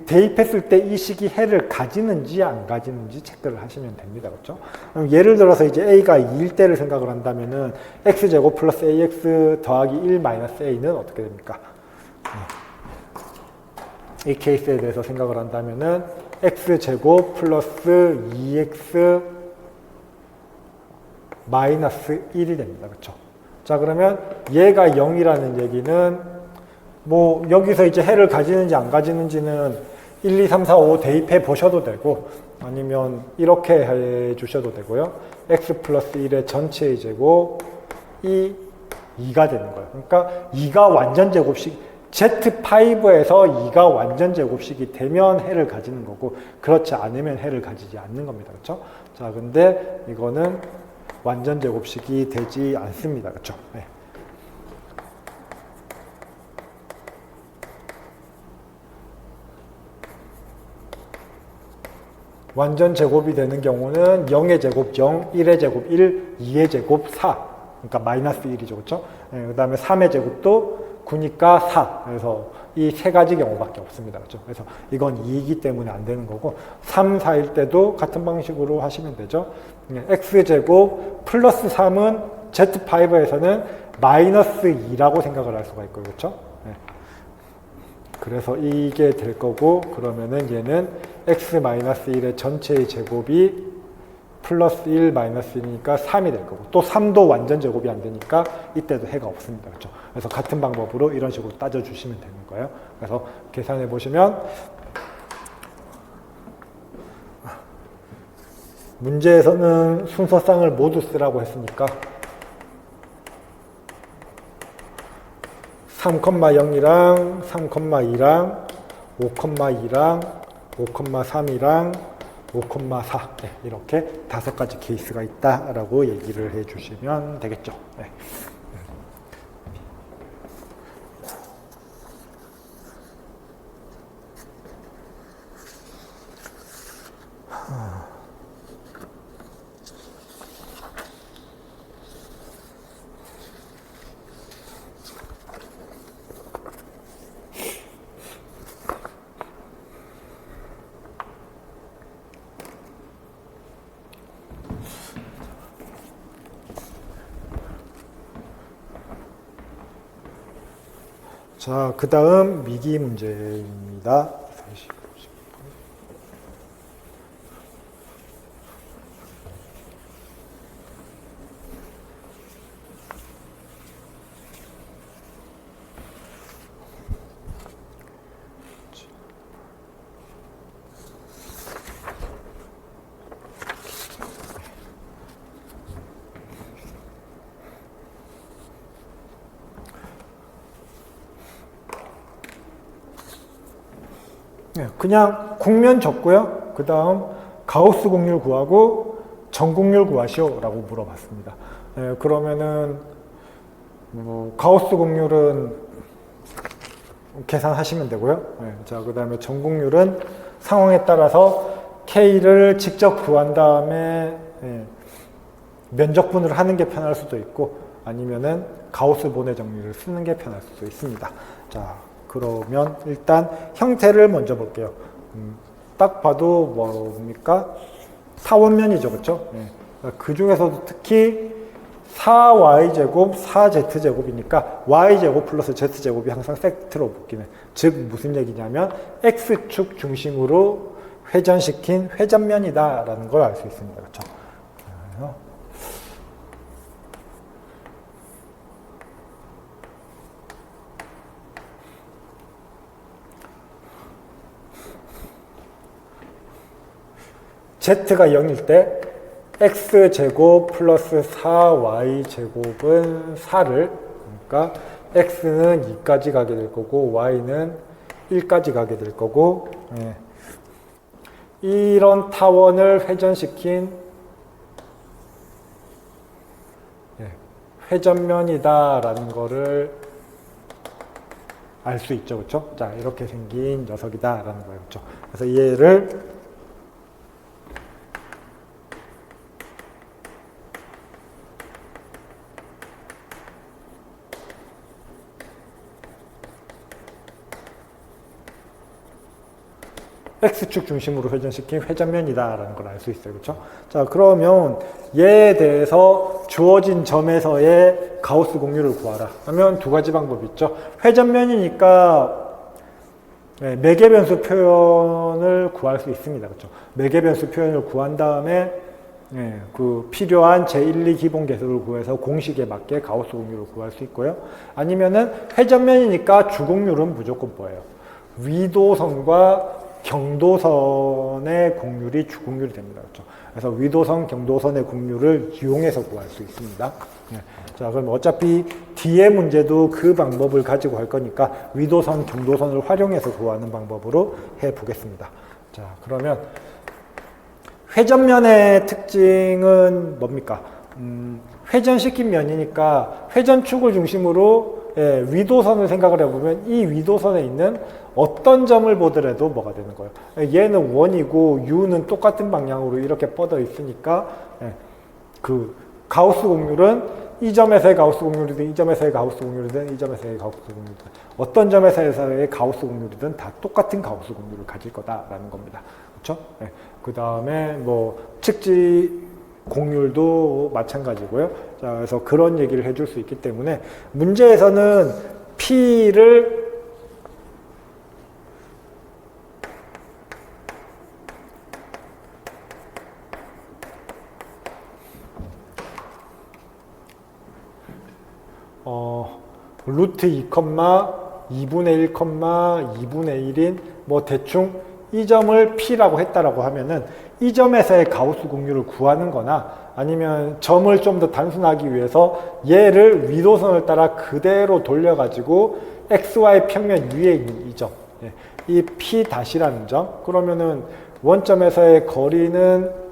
대입했을 때 이 식이 해를 가지는지 안 가지는지 체크를 하시면 됩니다. 그렇죠? 그럼 예를 들어서 이제 a가 2일 때를 생각을 한다면은 x제곱 플러스 ax 더하기 1 마이너스 a는 어떻게 됩니까? 이 케이스에 대해서 생각을 한다면은 x제곱 플러스 2x 마이너스 1이 됩니다. 그렇죠? 자, 그러면 얘가 0이라는 얘기는 뭐 여기서 이제 해를 가지는지 안 가지는지는 1, 2, 3, 4, 5 대입해 보셔도 되고 아니면 이렇게 해 주셔도 되고요. x 플러스 1의 전체의 제곱 이 2가 되는 거예요. 그러니까 2가 완전 제곱식 Z5에서 2가 완전 제곱식이 되면 해를 가지는 거고 그렇지 않으면 해를 가지지 않는 겁니다. 그렇죠? 자, 근데 이거는 완전 제곱식이 되지 않습니다. 그렇죠? 네. 완전 제곱이 되는 경우는 0의 제곱 0, 1의 제곱 1, 2의 제곱 4. 그러니까 마이너스 1이죠. 그렇죠? 네, 그 다음에 3의 제곱도 9니까 4. 그래서 이 세 가지 경우밖에 없습니다. 그렇죠? 그래서 이건 2이기 때문에 안 되는 거고 3, 4일 때도 같은 방식으로 하시면 되죠. x제곱 플러스 3은 Z5에서는 마이너스 2라고 생각을 할 수가 있고요. 그렇죠? 네. 그래서 이게 될 거고 그러면은 얘는 x-1의 전체의 제곱이 플러스 1 마이너스 1이니까 3이 될 거고 또 3도 완전 제곱이 안 되니까 이때도 해가 없습니다. 그렇죠? 그래서 같은 방법으로 이런 식으로 따져주시면 되는 거예요. 그래서 계산해 보시면 문제에서는 순서쌍을 모두 쓰라고 했으니까 3,0이랑 3,2랑 5,2랑 5,3이랑 5,4 네, 이렇게 5가지 케이스가 있다라고 얘기를 해주시면 되겠죠. 네. 자, 그 다음 미기 문제입니다. 그냥 국면 적고요. 그 다음 가우스 곡률 구하고 전곡률 구하시오 라고 물어봤습니다. 그러면은 가우스 곡률은 계산하시면 되고요. 자, 그 다음에 전곡률은 상황에 따라서 K를 직접 구한 다음에 면적분을 하는 게 편할 수도 있고 아니면은 가우스 본의 정리를 쓰는 게 편할 수도 있습니다. 자, 그러면 일단 형태를 먼저 볼게요. 딱 봐도 뭡니까? 타원면이죠, 그렇죠? 그 중에서도 특히 4y제곱, 4z제곱이니까 y제곱 플러스 z제곱이 항상 세트로 붙기는. 즉 무슨 얘기냐면 x축 중심으로 회전시킨 회전면이다 라는 걸 알 수 있습니다. 그렇죠? z가 0일 때 x제곱 플러스 4y제곱은 4를 그러니까 x는 2까지 가게 될 거고 y는 1까지 가게 될 거고 이런 타원을 회전시킨 회전면이다 라는 거를 알 수 있죠. 그렇죠? 자, 이렇게 생긴 녀석이다 라는 거예요. 그렇죠? 그래서 얘를 X축 중심으로 회전시킨 회전면이다라는 걸 알 수 있어요. 그렇죠? 자, 그러면 얘에 대해서 주어진 점에서의 가우스 곡률을 구하라. 하면 두 가지 방법이 있죠. 회전면이니까 매개변수 표현을 구할 수 있습니다. 그렇죠? 매개변수 표현을 구한 다음에 그 필요한 제1, 2 기본 계수를 구해서 공식에 맞게 가우스 곡률을 구할 수 있고요. 아니면은 회전면이니까 주곡률은 무조건 뭐예요? 위도선과 경도선의 곡률이 주곡률이 됩니다. 그렇죠? 그래서 위도선, 경도선의 곡률을 이용해서 구할 수 있습니다. 자, 그럼 어차피 뒤에 문제도 그 방법을 가지고 할 거니까 위도선, 경도선을 활용해서 구하는 방법으로 해보겠습니다. 자, 그러면 회전면의 특징은 뭡니까? 회전시킨 면이니까 회전축을 중심으로 위도선을 생각을 해보면 이 위도선에 있는 어떤 점을 보더라도 뭐가 되는 거예요? 얘는 원이고 u는 똑같은 방향으로 이렇게 뻗어 있으니까 그 가우스 곡률은 이 점에서의 가우스 곡률이든 이 점에서의 가우스 곡률이든 이 점에서의 가우스 곡률이든 어떤 점에서의 가우스 곡률이든 다 똑같은 가우스 곡률을 가질 거다라는 겁니다. 그렇죠? 그 다음에 뭐 측지 곡률도 마찬가지고요. 자, 그래서 그런 얘기를 해줄 수 있기 때문에 문제에서는 P를 루트 2, 2분의 1, 2분의 1인 뭐 대충 이 점을 P라고 했다라고 하면은 이 점에서의 가우스 공률을 구하는 거나 아니면 점을 좀 더 단순하기 위해서 얘를 위도선을 따라 그대로 돌려가지고 XY 평면 위에 있는 이 점, 이 P-라는 점, 그러면은 원점에서의 거리는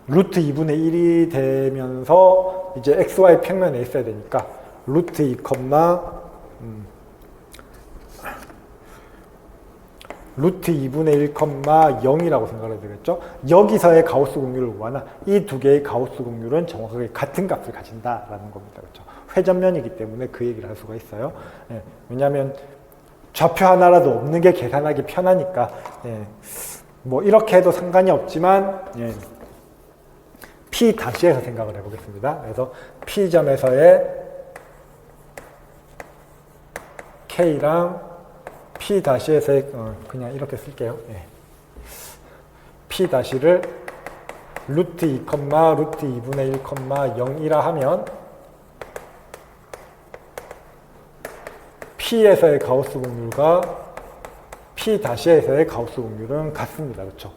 루트 2분의 1이 되면서 이제 XY 평면에 있어야 되니까 루트 2, 루트 2분의 1, 0이라고 생각을 해야 되겠죠. 여기서의 가우스 공률을 구하나 이 두 개의 가우스 공률은 정확하게 같은 값을 가진다라는 겁니다. 그렇죠? 회전면이기 때문에 그 얘기를 할 수가 있어요. 왜냐하면 좌표 하나라도 없는 게 계산하기 편하니까 뭐 이렇게 해도 상관이 없지만 P-에서 생각을 해보겠습니다. 그래서 P점에서의 K랑 P-에서의 그냥 이렇게 쓸게요. P-를 루트 2, 루트 2분의 1, 0이라 하면 P에서의 가우스 공률과 P-에서의 가우스 공률은 같습니다. 그렇죠?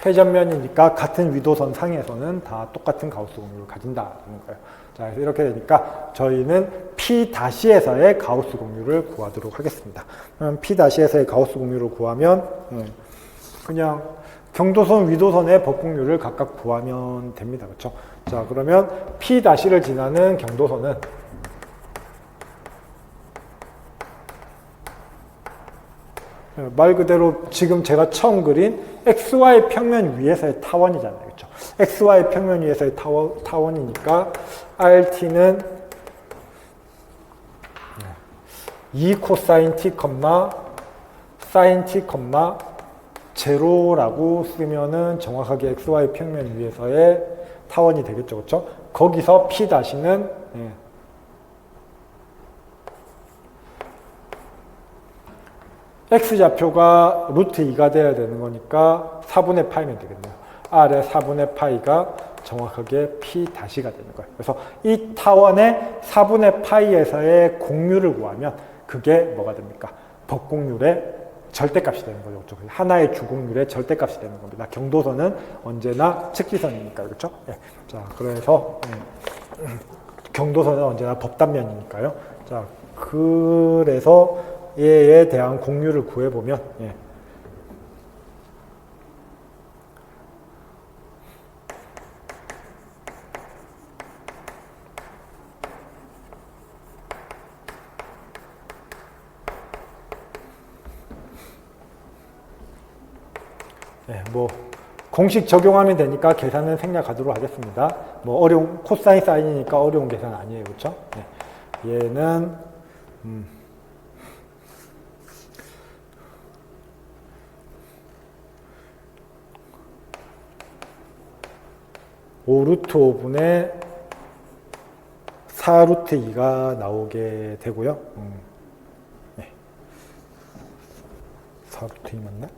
회전면이니까 같은 위도선 상에서는 다 똑같은 가우스 공률을 가진다는 거예요. 자, 그래서 이렇게 되니까 저희는 P-에서의 가우스 공률을 구하도록 하겠습니다. 그럼 P-에서의 가우스 공률을 구하면 그냥 경도선, 위도선의 법공률을 각각 구하면 됩니다. 그렇죠? 자, 그러면 P-를 지나는 경도선은 말 그대로 지금 제가 처음 그린 XY 평면 위에서의 타원이잖아요. 그렇죠? XY 평면 위에서의 타원이니까 RT는 2 코사인 T, 사인 T, 제로라고 쓰면은 정확하게 XY 평면 위에서의 타원이 되겠죠. 그렇죠? 거기서 P-는 X좌표가 루트 2가 돼야 되는 거니까 4분의 파이면 되겠네요. R의 4분의 파이가 정확하게 P-가 되는 거예요. 그래서 이 타원의 4분의 파이에서의 공률을 구하면 그게 뭐가 됩니까? 법공률의 절대값이 되는 거죠. 하나의 주공률의 절대값이 되는 겁니다. 경도선은 언제나 측지선이니까, 그렇죠? 자, 그래서 경도선은 언제나 법단면이니까요. 자, 그래서 얘에 대한 공률을 구해보면 뭐 공식 적용하면 되니까 계산은 생략하도록 하겠습니다. 뭐 어려운 코사인 사인이니까 어려운 계산 아니에요, 그렇죠? 얘는 5루트 5분의 4루트 2가 나오게 되고요. 4루트 2 맞나?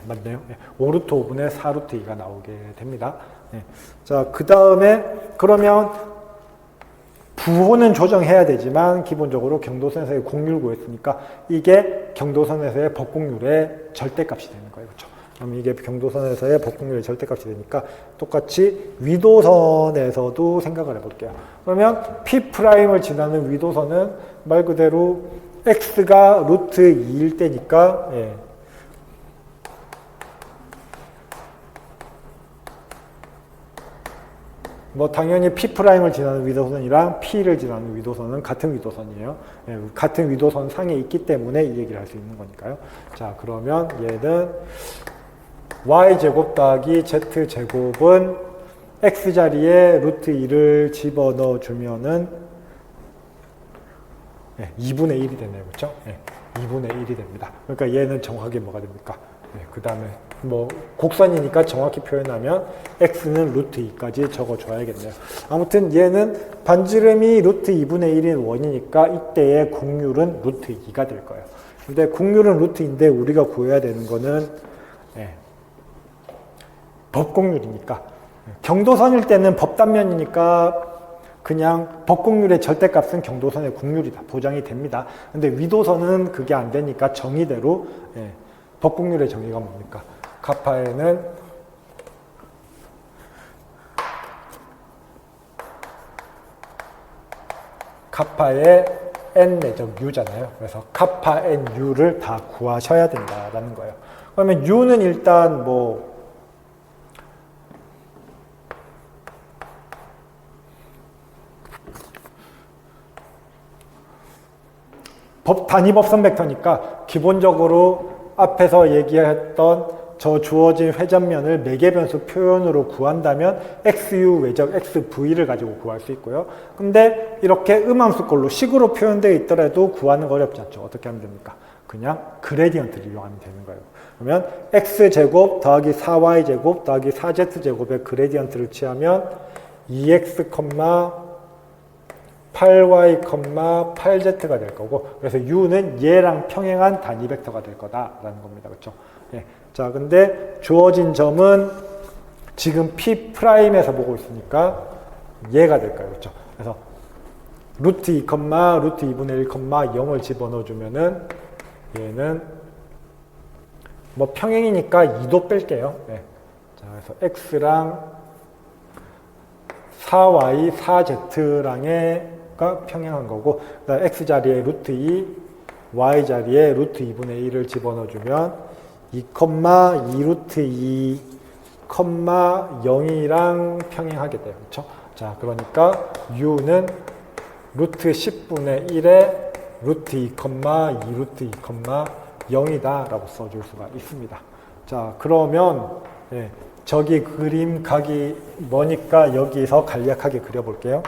맞네요. 5루트 5분의 4루트 2가 나오게 됩니다. 자, 그 다음에 그러면 부호는 조정해야 되지만 기본적으로 경도선에서의 공률 구했으니까 이게 경도선에서의 법공률의 절대값이 되는 거예요. 그렇죠? 그럼 이게 경도선에서의 법공률의 절대값이 되니까 똑같이 위도선에서도 생각을 해볼게요. 그러면 P'을 지나는 위도선은 말 그대로 X가 루트 2일 때니까 뭐 당연히 P'을 지나는 위도선이랑 P를 지나는 위도선은 같은 위도선이에요. 같은 위도선 상에 있기 때문에 이 얘기를 할 수 있는 거니까요. 자, 그러면 얘는 y제곱 더하기 z제곱은 x자리에 루트 2를 집어넣어 주면은 2분의 1이 되네요. 그렇죠? 2분의 1이 됩니다. 그러니까 얘는 정확하게 뭐가 됩니까? 그 다음에 뭐 곡선이니까 정확히 표현하면 x는 루트 2까지 적어줘야겠네요. 아무튼 얘는 반지름이 루트 2분의 1인 원이니까 이때의 공률은 루트 2가 될 거예요. 근데 공률은 루트인데 우리가 구해야 되는 거는 법공률이니까 경도선일 때는 법단면이니까 그냥 법곡률의 절대값은 경도선의 곡률이다. 보장이 됩니다. 근데 위도선은 그게 안 되니까 정의대로 법곡률의 정의가 뭡니까? 카파에는 카파의 n 내적 u잖아요. 그래서 카파 n u를 다 구하셔야 된다라는 거예요. 그러면 u는 일단 뭐 단위법선 벡터니까 기본적으로 앞에서 얘기했던 저 주어진 회전면을 매개변수 표현으로 구한다면 XU 외적 XV를 가지고 구할 수 있고요. 근데 이렇게 음함수꼴로 식으로 표현되어 있더라도 구하는 거 어렵지 않죠. 어떻게 하면 됩니까? 그냥 그레디언트를 이용하면 되는 거예요. 그러면 X제곱 더하기 4Y제곱 더하기 4Z제곱의 그레디언트를 취하면 2X, 8y, 8z가 될 거고, 그래서 u는 얘랑 평행한 단위 벡터가 될 거다라는 겁니다. 그렇죠? 예. 자, 근데 주어진 점은 지금 P'에서 보고 있으니까 얘가 될 거예요. 그렇죠? 그래서 루트 2, 루트 2분의 1, 0을 집어넣어 주면은 얘는 뭐 평행이니까 2도 뺄게요. 예. 자, 그래서 x랑 4y, 4z랑의 가 평행한 거고, 그다음 x 자리에 루트 2, y 자리에 루트 2분의 1을 집어넣어주면 2, 2 루트 2, 0이랑 평행하게 돼요. 그렇죠? 자, 그러니까 u는 루트 10분의 1에 루트 2, 2 루트 2, 0이다 라고 써줄 수가 있습니다. 자, 그러면 저기 그림 가기 뭐니까 여기서 간략하게 그려볼게요.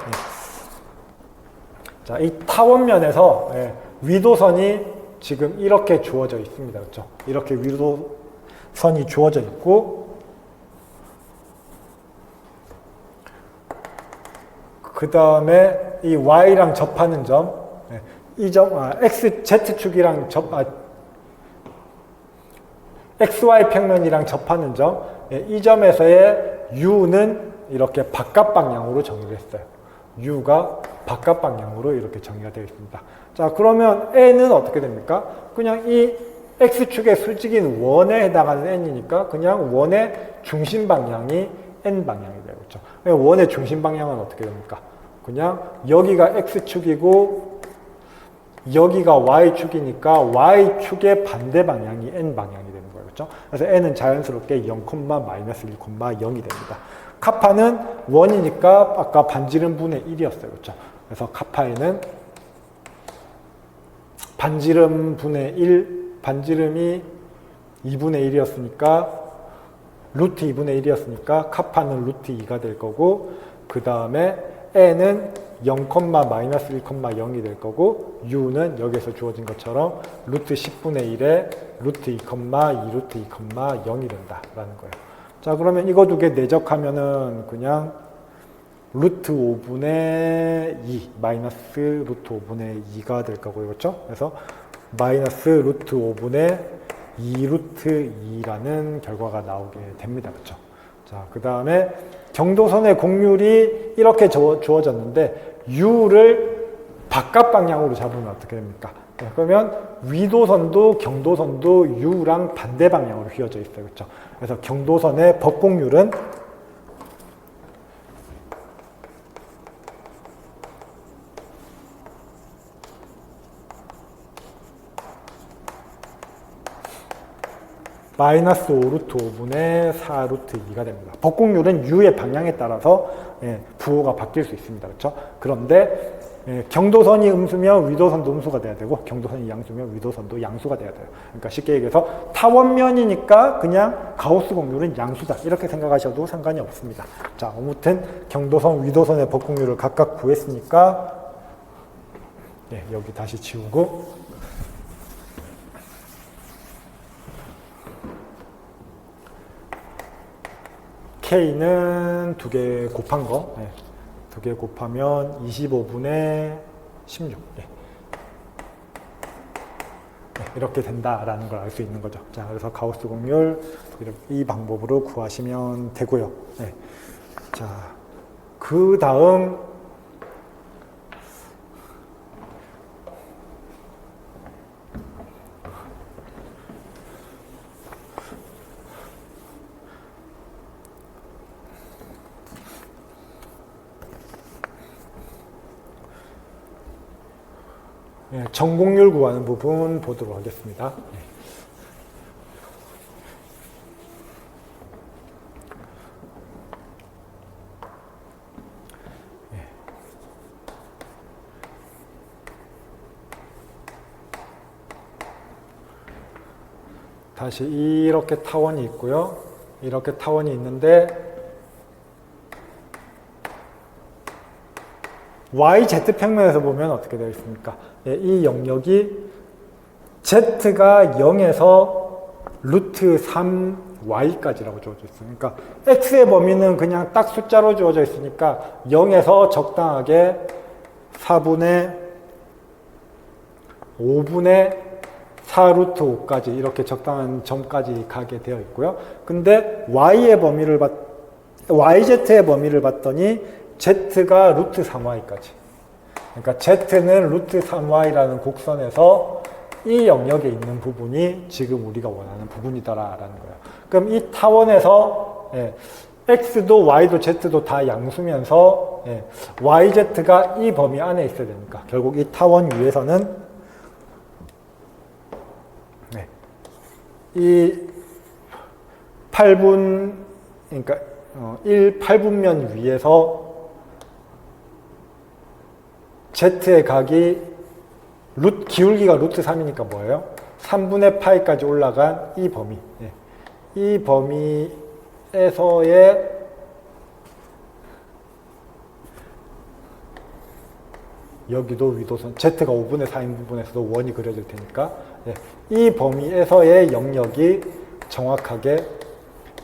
자, 이 타원면에서 위도선이 지금 이렇게 주어져 있습니다. 그렇죠? 이렇게 위도선이 주어져 있고, 그 다음에 이 y랑 접하는 점, 이 점, xz축이랑 xy 평면이랑 접하는 점, 이 점에서의 u는 이렇게 바깥 방향으로 정의를 했어요. u가 바깥 방향으로 이렇게 정의가 되어 있습니다. 자, 그러면 n은 어떻게 됩니까? 그냥 이 x축의 수직인 원에 해당하는 n이니까 그냥 원의 중심 방향이 n 방향이 돼요. 그렇죠? 원의 중심 방향은 어떻게 됩니까? 그냥 여기가 x축이고 여기가 y축이니까 y축의 반대 방향이 n 방향이 되는 거예요. 그렇죠? 그래서 n은 자연스럽게 0, 마이너스 1, 0이 됩니다. 카파는 원이니까 아까 반지름 분의 1이었어요. 그렇죠? 그래서 카파에는 반지름 분의 1, 반지름이 2분의 1이었으니까 루트 2분의 1이었으니까 카파는 루트 2가 될 거고, 그 다음에 n은 0, 마이너스 1, 0이 될 거고, u는 여기서 주어진 것처럼 루트 10분의 1에 루트 2, 2 루트 2, 0이 된다라는 거예요. 자, 그러면 이거 두 개 내적하면은 그냥 루트 5분의 2, 마이너스 루트 5분의 2가 될 거고요. 그렇죠? 그래서 마이너스 루트 5분의 2 루트 2라는 결과가 나오게 됩니다. 그렇죠? 자, 그 다음에 경도선의 곡률이 이렇게 주어졌는데 u를 바깥 방향으로 잡으면 어떻게 됩니까? 네, 그러면 위도선도 경도선도 u랑 반대 방향으로 휘어져 있어요. 그렇죠? 그래서 경도선의 법곡률은 마이너스 5 루트 5분의 4 루트 2가 됩니다. 법곡률은 u의 방향에 따라서 부호가 바뀔 수 있습니다. 그렇죠? 그런데 경도선이 음수면 위도선도 음수가 돼야 되고, 경도선이 양수면 위도선도 양수가 돼야 돼요. 그러니까 쉽게 얘기해서 타원면이니까 그냥 가우스 곡률은 양수다, 이렇게 생각하셔도 상관이 없습니다. 자, 아무튼 경도선, 위도선의 법곡률을 각각 구했으니까 여기 다시 지우고, K는 두 개 곱한 거, 두 개 곱하면 25분의 16. 이렇게 된다라는 걸 알 수 있는 거죠. 자, 그래서 가우스 곡률 이 방법으로 구하시면 되고요. 자, 그 다음 전공률 구하는 부분 보도록 하겠습니다. 다시 이렇게 타원이 있고요. 이렇게 타원이 있는데 YZ 평면에서 보면 어떻게 되어 있습니까? 이 영역이 Z가 0에서 루트 3Y까지라고 주어져 있어요. 그러니까 X의 범위는 그냥 딱 숫자로 주어져 있으니까 0에서 적당하게 4분의 5분의 4루트 5까지 이렇게 적당한 점까지 가게 되어 있고요. 근데 YZ의 범위를 봤더니 Z가 루트 3Y까지. 그러니까 Z는 루트 3Y라는 곡선에서 이 영역에 있는 부분이 지금 우리가 원하는 부분이다라는 거예요. 그럼 이 타원에서 X도 Y도 Z도 다 양수면서 YZ가 이 범위 안에 있어야 되니까 결국 이 타원 위에서는 이 8분, 그러니까 8분면 위에서 Z의 각이 기울기가 루트 3이니까 뭐예요? 3분의 파이까지 올라간 이 범위. 이 범위에서의 여기도 위도선, Z가 5분의 4인 부분에서도 원이 그려질 테니까 이 범위에서의 영역이 정확하게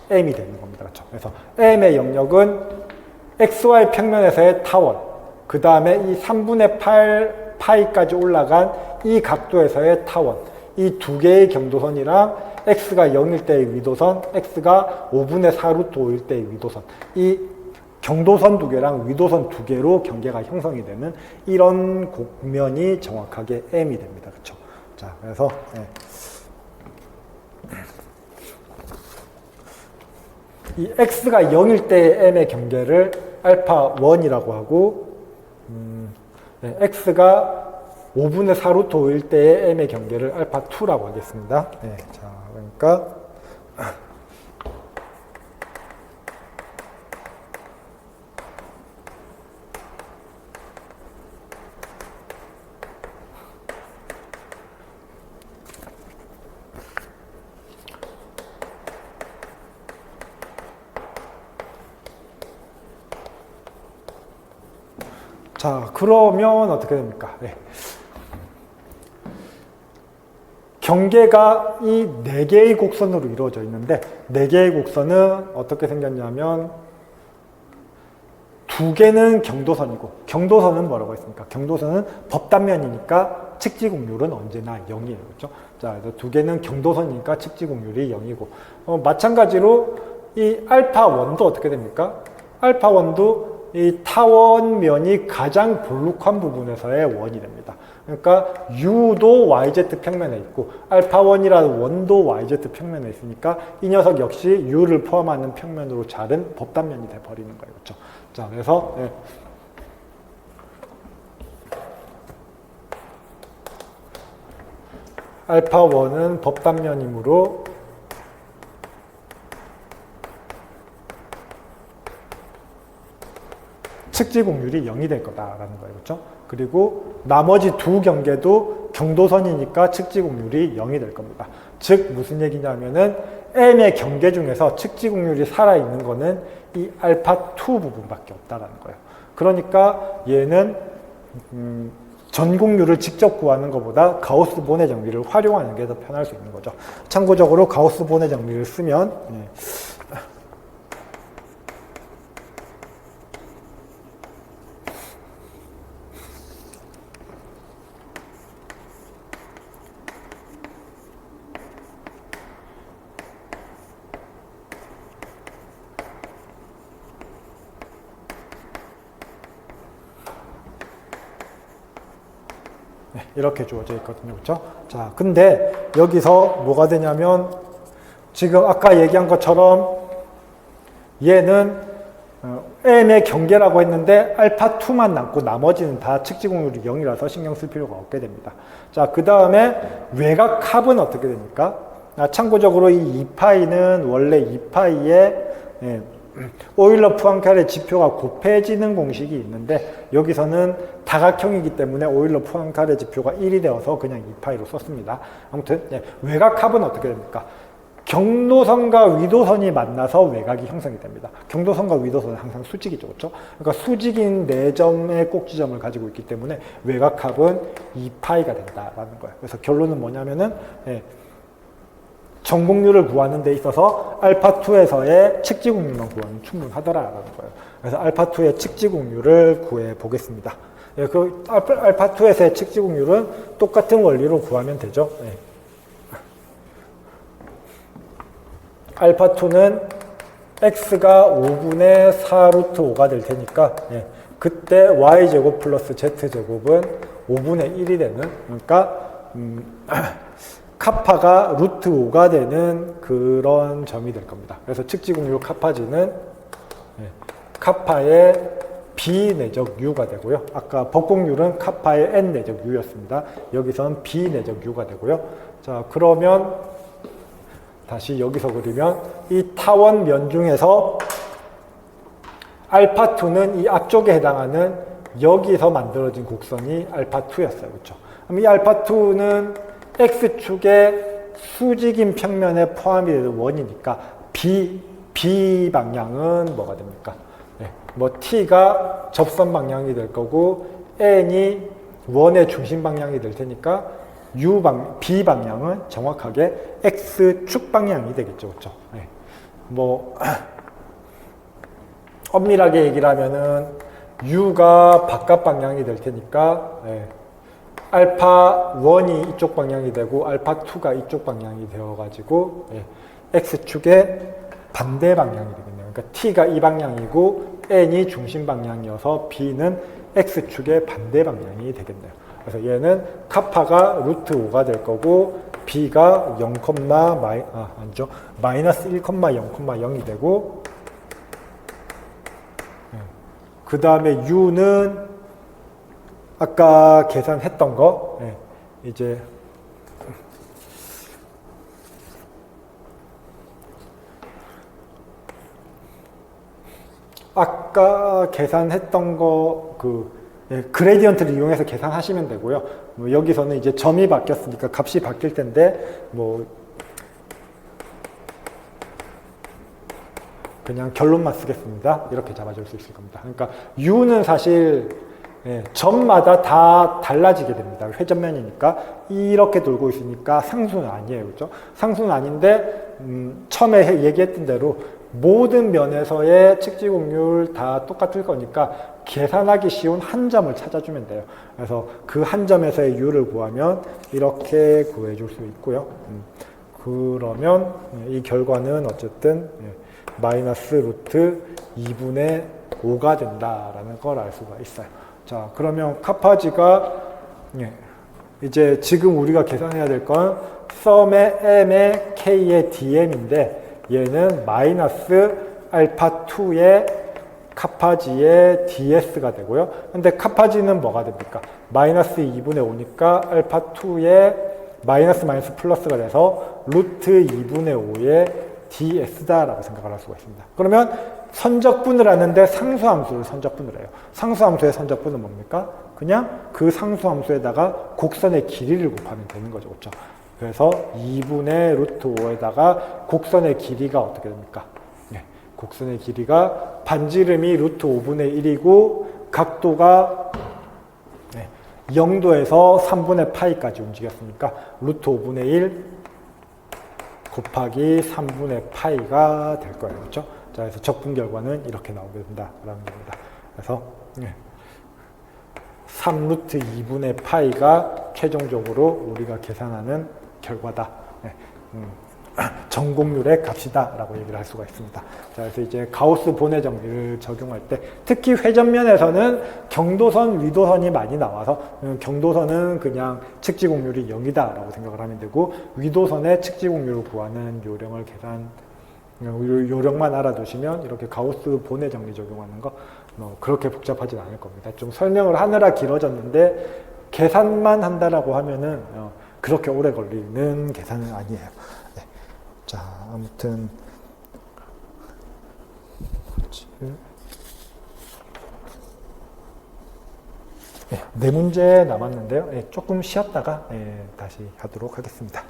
M이 되는 겁니다. 그렇죠? 그래서 M의 영역은 XY 평면에서의 타원, 그 다음에 이 3분의 8 파이까지 올라간 이 각도에서의 타원, 이 두 개의 경도선이랑 X가 0일 때의 위도선, X가 5분의 4루트 5일 때의 위도선, 이 경도선 두 개랑 위도선 두 개로 경계가 형성이 되는 이런 곡면이 정확하게 M이 됩니다. 그렇죠? 자, 그래서 이 X가 0일 때의 M의 경계를 알파 1이라고 하고 X가 5분의 4루트 5일 때의 M의 경계를 알파 2라고 하겠습니다. 자, 그러니까 자, 그러면 어떻게 됩니까? 경계가 이 4개의 곡선으로 이루어져 있는데 4개의 곡선은 어떻게 생겼냐면 2개는 경도선이고 경도선은 뭐라고 했습니까? 경도선은 법단면이니까 측지곡률은 언제나 0이에요. 그렇죠? 자, 그래서 2개는 경도선이니까 측지곡률이 0이고 마찬가지로 이 알파1도 어떻게 됩니까? 알파1도 이 타원면이 가장 볼록한 부분에서의 원이 됩니다. 그러니까 U도 YZ 평면에 있고 알파1이라는 원도 YZ 평면에 있으니까 이 녀석 역시 U를 포함하는 평면으로 자른 법단면이 돼버리는 거예요. 그렇죠? 자, 그래서 알파1은 법단면이므로 측지곡률이 0이 될 거다라는 거예요. 그렇죠? 그리고 나머지 두 경계도 경도선이니까 측지곡률이 0이 될 겁니다. 즉 무슨 얘기냐면은 M의 경계 중에서 측지곡률이 살아있는 거는 이 알파2 부분밖에 없다라는 거예요. 그러니까 얘는 전곡률을 직접 구하는 것보다 가우스 보내 정리를 활용하는 게 더 편할 수 있는 거죠. 참고적으로 가우스 보내 정리를 쓰면 이렇게 주어져 있거든요. 그렇죠? 자, 근데 여기서 뭐가 되냐면 지금 아까 얘기한 것처럼 얘는 m의 경계라고 했는데 알파2만 남고 나머지는 다 측지공률이 0이라서 신경 쓸 필요가 없게 됩니다. 자, 그 다음에 외곽 합은 어떻게 됩니까? 참고적으로 이 2파이는 원래 2파이의 오일러 푸앙카레 지표가 곱해지는 공식이 있는데 여기서는 다각형이기 때문에 오일러 푸앙카레 지표가 1이 되어서 그냥 2파이로 썼습니다. 아무튼 외곽 합은 어떻게 됩니까? 경도선과 위도선이 만나서 외곽이 형성이 됩니다. 경도선과 위도선은 항상 수직이죠. 그렇죠? 그러니까 수직인 4점의 꼭지점을 가지고 있기 때문에 외곽합은 2파이가 된다라는 거예요. 그래서 결론은 뭐냐면은 전공률을 구하는 데 있어서 알파2에서의 측지공률만 구하면 충분하더라라는 거예요. 그래서 알파2의 측지공률을 구해 보겠습니다. 그 알파2에서의 측지공률은 똑같은 원리로 구하면 되죠. 알파2는 x가 5분의 4 루트 5가 될 테니까 그때 y제곱 플러스 z제곱은 5분의 1이 되는, 그러니까 카파가 루트 5가 되는 그런 점이 될 겁니다. 그래서 측지공률 카파지는 카파의 b 내적 u가 되고요. 아까 법공률은 카파의 n 내적 u였습니다. 여기서는 b 내적 u가 되고요. 자, 그러면 다시 여기서 그리면 이 타원 면 중에서 알파2는 이 앞쪽에 해당하는 여기서 만들어진 곡선이 알파2였어요. 그렇죠? 그럼 이 알파2는 x축의 수직인 평면에 포함이 되는 원이니까 b 방향은 뭐가 됩니까? 뭐 t가 접선 방향이 될 거고 n이 원의 중심 방향이 될 테니까 b 방향은 정확하게 x축 방향이 되겠죠. 그렇죠? 뭐 엄밀하게 얘기를 하면은 u가 바깥 방향이 될 테니까 알파 1이 이쪽 방향이 되고 알파 2가 이쪽 방향이 되어가지고 x축의 반대 방향이 되겠네요. 그러니까 t가 이 방향이고 n이 중심 방향이어서 b는 x축의 반대 방향이 되겠네요. 그래서 얘는 카파가 루트 5가 될 거고 b가 0, 아니죠. 마이너스 1,0,0이 되고 그 다음에 u는 아까 계산했던 거 이제 아까 계산했던 거 그레디언트를 이용해서 계산하시면 되고요. 뭐 여기서는 이제 점이 바뀌었으니까 값이 바뀔 텐데 뭐 그냥 결론만 쓰겠습니다. 이렇게 잡아줄 수 있을 겁니다. 그러니까 u는 사실 점마다 다 달라지게 됩니다. 회전면이니까 이렇게 돌고 있으니까 상수는 아니에요. 그렇죠? 상수는 아닌데 처음에 얘기했던 대로 모든 면에서의 측지공률 다 똑같을 거니까 계산하기 쉬운 한 점을 찾아주면 돼요. 그래서 그 한 점에서의 u를 구하면 이렇게 구해줄 수 있고요. 그러면 이 결과는 어쨌든 마이너스 루트 2분의 5가 된다라는 걸 알 수가 있어요. 자, 그러면 카파지가 이제 지금 우리가 계산해야 될 건 썸의 m의 k의 dm인데 얘는 마이너스 알파 2의 카파지의 ds가 되고요. 근데 카파지는 뭐가 됩니까? 마이너스 2분의 5니까 알파 2의 마이너스 플러스가 돼서 루트 2분의 5의 ds다라고 생각을 할 수가 있습니다. 그러면 선적분을 하는데 상수함수를 선적분을 해요. 상수함수의 선적분은 뭡니까? 그냥 그 상수함수에다가 곡선의 길이를 곱하면 되는 거죠. 그렇죠? 그래서 2분의 루트 5에다가 곡선의 길이가 어떻게 됩니까? 곡선의 길이가 반지름이 루트 5분의 1이고 각도가 0도에서 3분의 파이까지 움직였으니까 루트 5분의 1 곱하기 3분의 파이가 될 거예요. 그렇죠? 자, 그래서 적분 결과는 이렇게 나오게 된다라는 겁니다. 그래서 3루트 2분의 파이가 최종적으로 우리가 계산하는 결과다. 전공률의 값이다 라고 얘기를 할 수가 있습니다. 자, 그래서 이제 가우스 본의 정리를 적용할 때 특히 회전면에서는 경도선, 위도선이 많이 나와서 경도선은 그냥 측지공률이 0이다 라고 생각을 하면 되고 위도선의 측지공률을 구하는 요령을 요령만 알아두시면 이렇게 가우스 본의 정리 적용하는 거 그렇게 복잡하진 않을 겁니다. 좀 설명을 하느라 길어졌는데 계산만 한다라고 하면은 그렇게 오래 걸리는 계산은 아니에요. 네. 자, 아무튼 네 문제 남았는데요. 조금 쉬었다가 다시 하도록 하겠습니다.